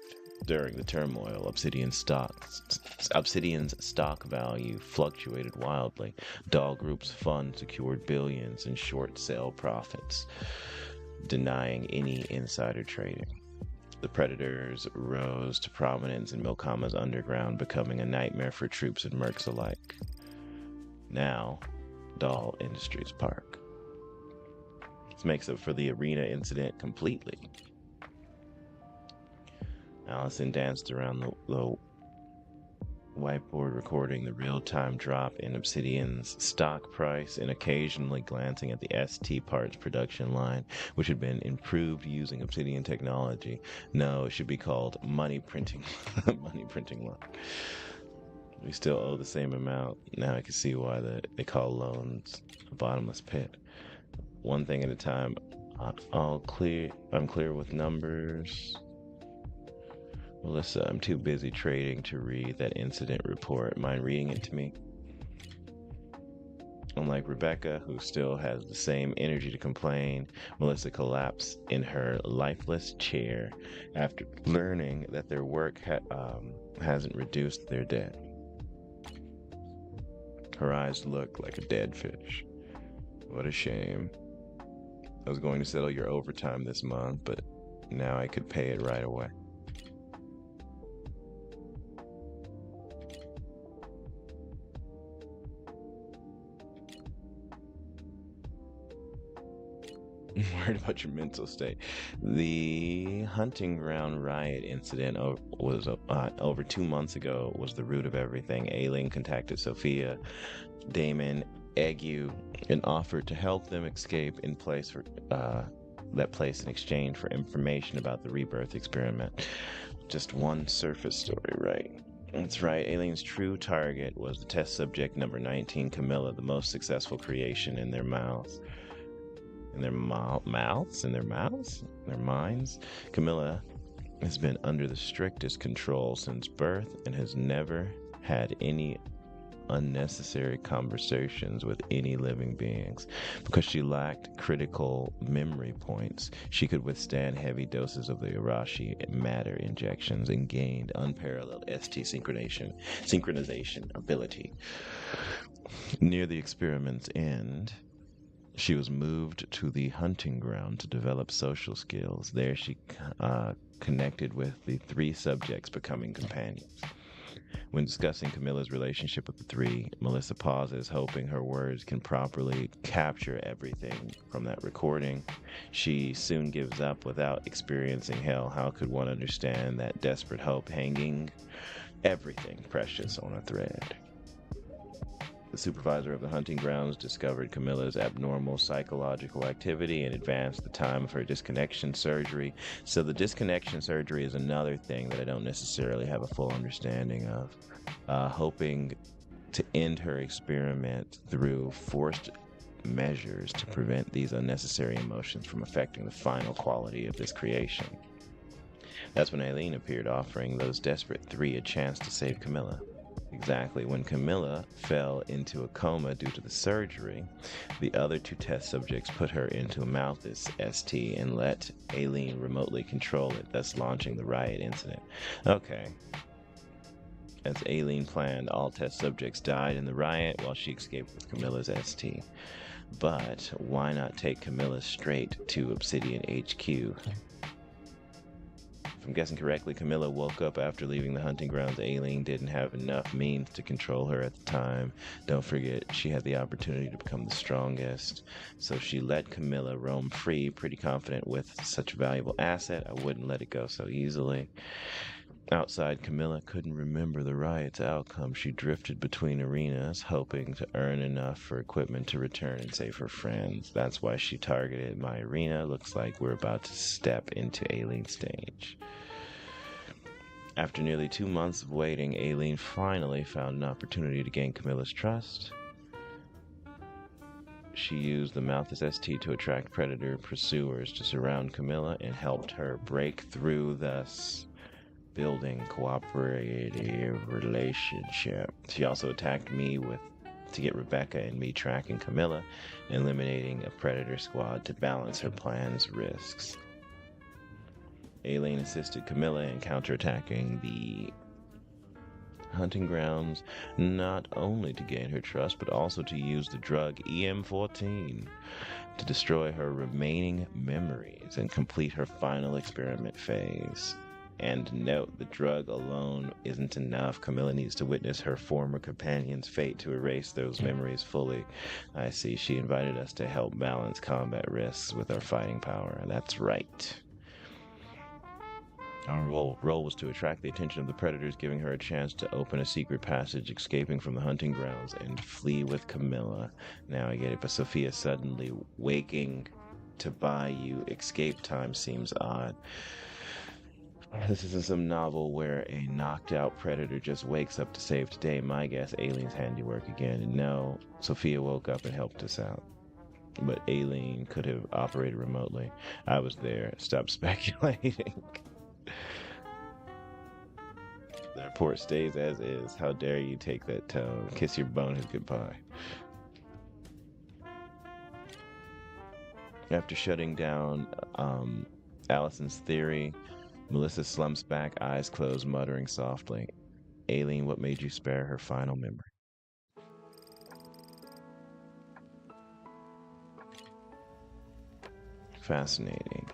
During the turmoil, Obsidian's stock value fluctuated wildly. Dahl Group's fund secured billions in short sale profits, denying any insider trading. The Predators rose to prominence in Milkama's underground, becoming a nightmare for troops and mercs alike. Now, Dahl Industries Park. This makes up for the arena incident completely. Allison danced around the whiteboard, recording the real-time drop in Obsidian's stock price and occasionally glancing at the ST parts production line, which had been improved using Obsidian technology. No, it should be called money printing line. We still owe the same amount. Now I can see why they call loans a bottomless pit. One thing at a time. I'm clear with numbers. Melissa, I'm too busy trading to read that incident report. Mind reading it to me? Unlike Rebecca, who still has the same energy to complain, Melissa collapsed in her lifeless chair after learning that their work hasn't reduced their debt. Her eyes look like a dead fish. What a shame. I was going to settle your overtime this month, but now I could pay it right away. Worried about your mental state. The hunting ground riot incident was over 2 months ago. Was the root of everything. Aileen contacted Sophia, Damon, Ague, and offered to help them escape in place for that place in exchange for information about the rebirth experiment. Just one surface story, right? That's right. Aileen's true target was the test subject number 19, Camilla, the most successful creation in their mouths. In their mouths? In their mouths? Their minds? Camilla has been under the strictest control since birth and has never had any unnecessary conversations with any living beings. Because she lacked critical memory points, she could withstand heavy doses of the Arashi matter injections and gained unparalleled ST synchronization ability. Near the experiment's end, she was moved to the hunting ground to develop social skills. There she connected with the 3 subjects, becoming companions. When discussing Camilla's relationship with the three, Melissa pauses, hoping her words can properly capture everything from that recording. She soon gives up without experiencing hell. How could one understand that desperate hope hanging everything precious on a thread? The supervisor of the hunting grounds discovered Camilla's abnormal psychological activity and advanced the time of her disconnection surgery. So the disconnection surgery is another thing that I don't necessarily have a full understanding of. Hoping to end her experiment through forced measures to prevent these unnecessary emotions from affecting the final quality of this creation. That's when Aileen appeared, offering those desperate three a chance to save Camilla. Exactly when Camilla fell into a coma due to the surgery, the other two test subjects put her into a Malthus ST and let Aileen remotely control it, thus launching the riot incident. Okay. As Aileen planned, all test subjects died in the riot while she escaped with Camilla's ST. But why not take Camilla straight to Obsidian HQ? If I'm guessing correctly, Camilla woke up after leaving the hunting grounds. Aileen didn't have enough means to control her at the time. Don't forget, she had the opportunity to become the strongest. So she let Camilla roam free, pretty confident with such a valuable asset. I wouldn't let it go so easily. Outside, Camilla couldn't remember the riot's outcome. She drifted between arenas, hoping to earn enough for equipment to return and save her friends. That's why she targeted my arena. Looks like we're about to step into Aileen's stage. After nearly 2 months of waiting, Aileen finally found an opportunity to gain Camilla's trust. She used the Malthus ST to attract predator pursuers to surround Camilla and helped her break through, thus building cooperative relationship. She also attacked me to get Rebecca and me tracking Camilla, eliminating a predator squad to balance her plan's risks. Aileen assisted Camilla in counterattacking the hunting grounds, not only to gain her trust, but also to use the drug EM14 to destroy her remaining memories and complete her final experiment phase. And note, the drug alone isn't enough. Camilla needs to witness her former companion's fate to erase those memories fully. I see. She invited us to help balance combat risks with our fighting power. That's right. Our role was to attract the attention of the predators, giving her a chance to open a secret passage, escaping from the hunting grounds, and flee with Camilla. Now I get it, but Sophia suddenly waking to buy you escape time seems odd. This isn't some novel where a knocked-out predator just wakes up to save today. My guess, Aileen's handiwork again. And no, Sophia woke up and helped us out. But Aileen could have operated remotely. I was there. Stop speculating. The report stays as is. How dare you take that tone? Kiss your bonehead goodbye. After shutting down Allison's theory, Melissa slumps back, eyes closed, muttering softly. Aileen, what made you spare her final memory? Fascinating.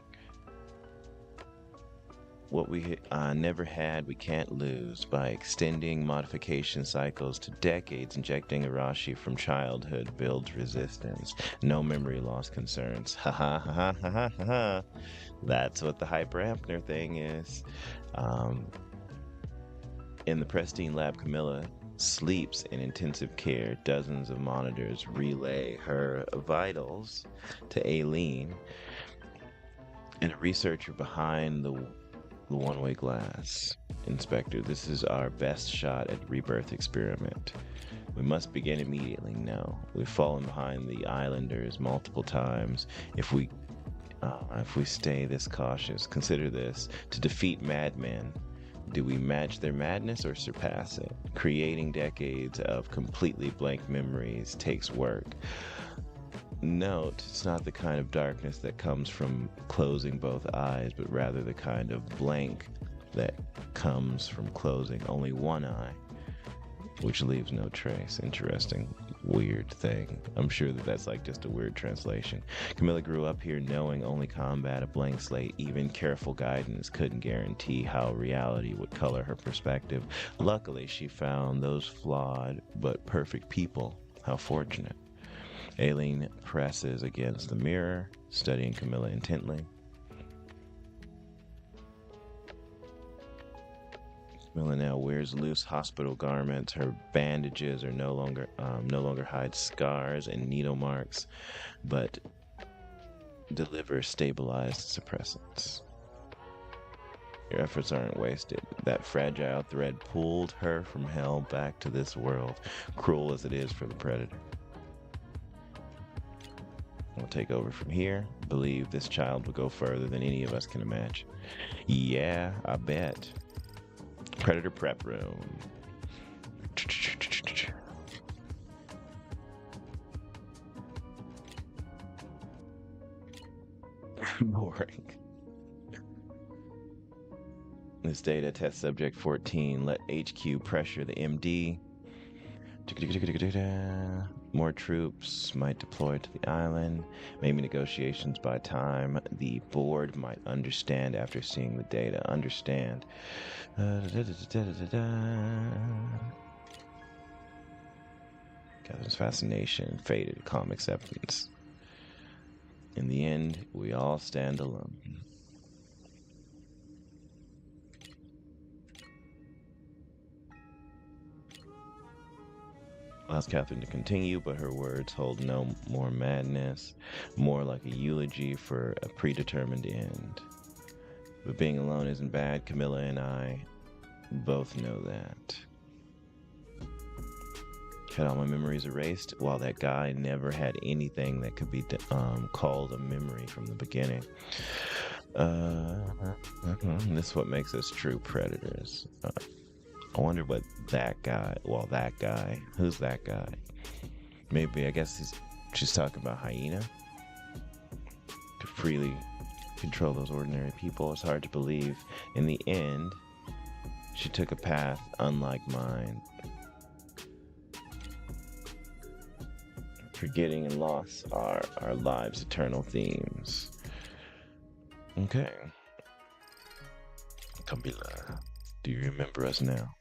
What we never had, we can't lose. By extending modification cycles to decades, injecting Arashi from childhood builds resistance. No memory loss concerns. Ha ha ha ha ha ha ha. That's what the Hyper-Ampner thing is. In the Pristine Lab, Camilla sleeps in intensive care. Dozens of monitors relay her vitals to Aileen, and a researcher behind the one-way glass. Inspector, this is our best shot at rebirth experiment. We must begin immediately. No, we've fallen behind the islanders multiple times. If we stay this cautious, consider this. To defeat madmen, do we match their madness or surpass it? Creating decades of completely blank memories takes work. Note, it's not the kind of darkness that comes from closing both eyes, but rather the kind of blank that comes from closing only one eye. which leaves no trace. Interesting, weird thing. I'm sure that that's like just a weird translation. Camilla grew up here knowing only combat, a blank slate, even careful guidance couldn't guarantee how reality would color her perspective. Luckily, she found those flawed but perfect people. How fortunate. Aileen presses against the mirror, studying Camilla intently. Camilla now wears loose hospital garments. Her bandages are no longer hide scars and needle marks, but deliver stabilized suppressants. Your efforts aren't wasted. That fragile thread pulled her from hell back to this world, cruel as it is for the Predator. We'll take over from here. Believe this child will go further than any of us can imagine. Yeah, I bet. Predator prep room. Boring. This data, test subject 14. Let HQ pressure the MD. More troops might deploy to the island. Maybe negotiations by time the board might understand after seeing the data. Understand. Catherine's fascination faded, calm acceptance. In the end, we all stand alone. Allows Catherine to continue, but her words hold no more madness, more like a eulogy for a predetermined end. But being alone isn't bad. Camilla and I both know that. Had all my memories erased, while that guy never had anything that could be called a memory from the beginning. This is what makes us true predators. I wonder what that guy, who's that guy? Maybe, I guess she's talking about Hyena. To freely control those ordinary people. It's hard to believe. In the end, she took a path unlike mine. Forgetting and loss are our lives' eternal themes. Okay. Camilla, do you remember us now?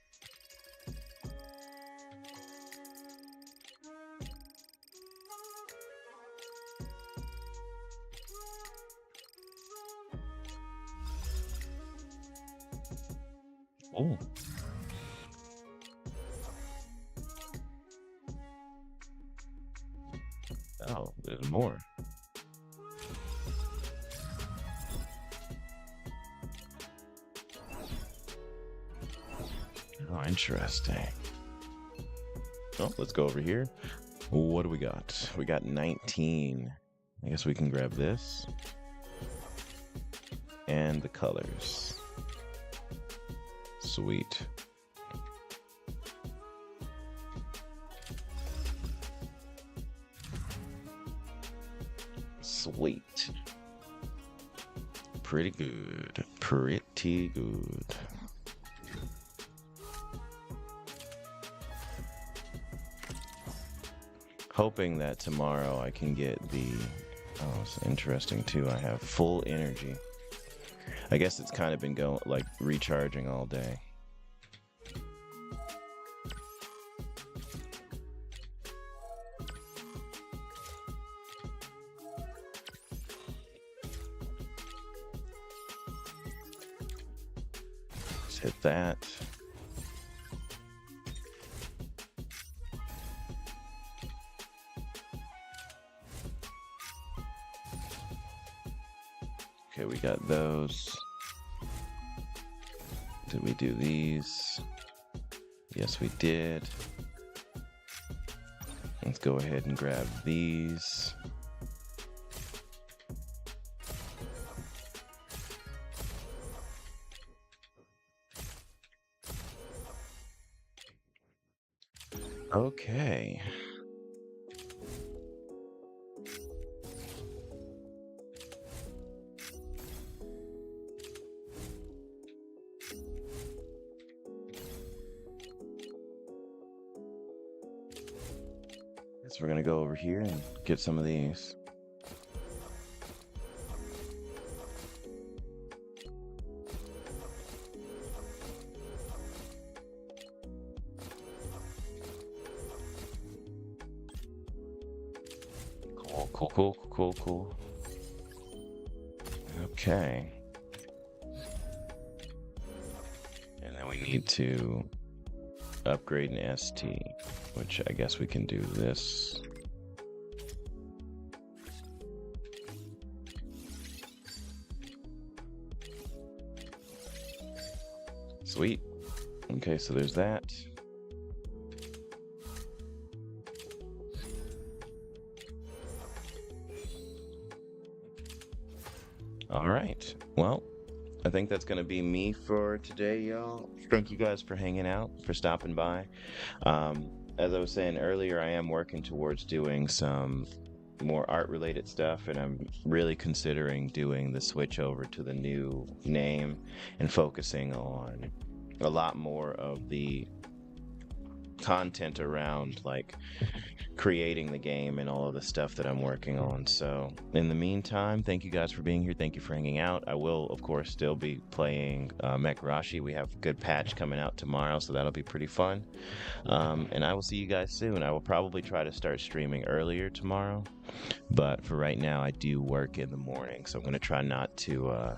Oh. Oh, there's more. Oh, interesting. Oh, let's go over here. What do we got? We got 19. I guess we can grab this. And the colors. Sweet. Sweet. Pretty good. Pretty good. Hoping that tomorrow I can get the... Oh, it's interesting too. I have full energy. I guess it's kind of been going, like, recharging all day. Let's hit that. Okay, we got those. Did we do these? Yes, we did. Let's go ahead and grab these. Okay. Guess we're gonna go over here and get some of these. Cool. Okay. And then we need to upgrade an ST, which I guess we can do this. Sweet. Okay, so there's that. All right. Well, I think that's going to be me for today, y'all. Thank you guys for hanging out, for stopping by. As I was saying earlier, I am working towards doing some more art-related stuff, and I'm really considering doing the switch over to the new name and focusing on a lot more of the content around, like, creating the game and all of the stuff that I'm working on. So in the meantime, thank you guys for being here. Thank you for hanging out. I will, of course, still be playing Mecharashi. We have a good patch coming out tomorrow, so that'll be pretty fun. And I will see you guys soon. I will probably try to start streaming earlier tomorrow, but for right now, I do work in the morning, so I'm going to try not to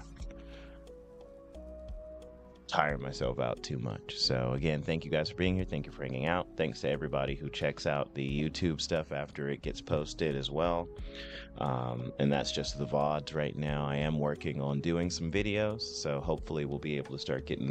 tire myself out too much. So again, thank you guys for being here. Thank you for hanging out. Thanks to everybody who checks out the YouTube stuff after it gets posted as well. And that's just the VODs right now. I am working on doing some videos, so hopefully we'll be able to start getting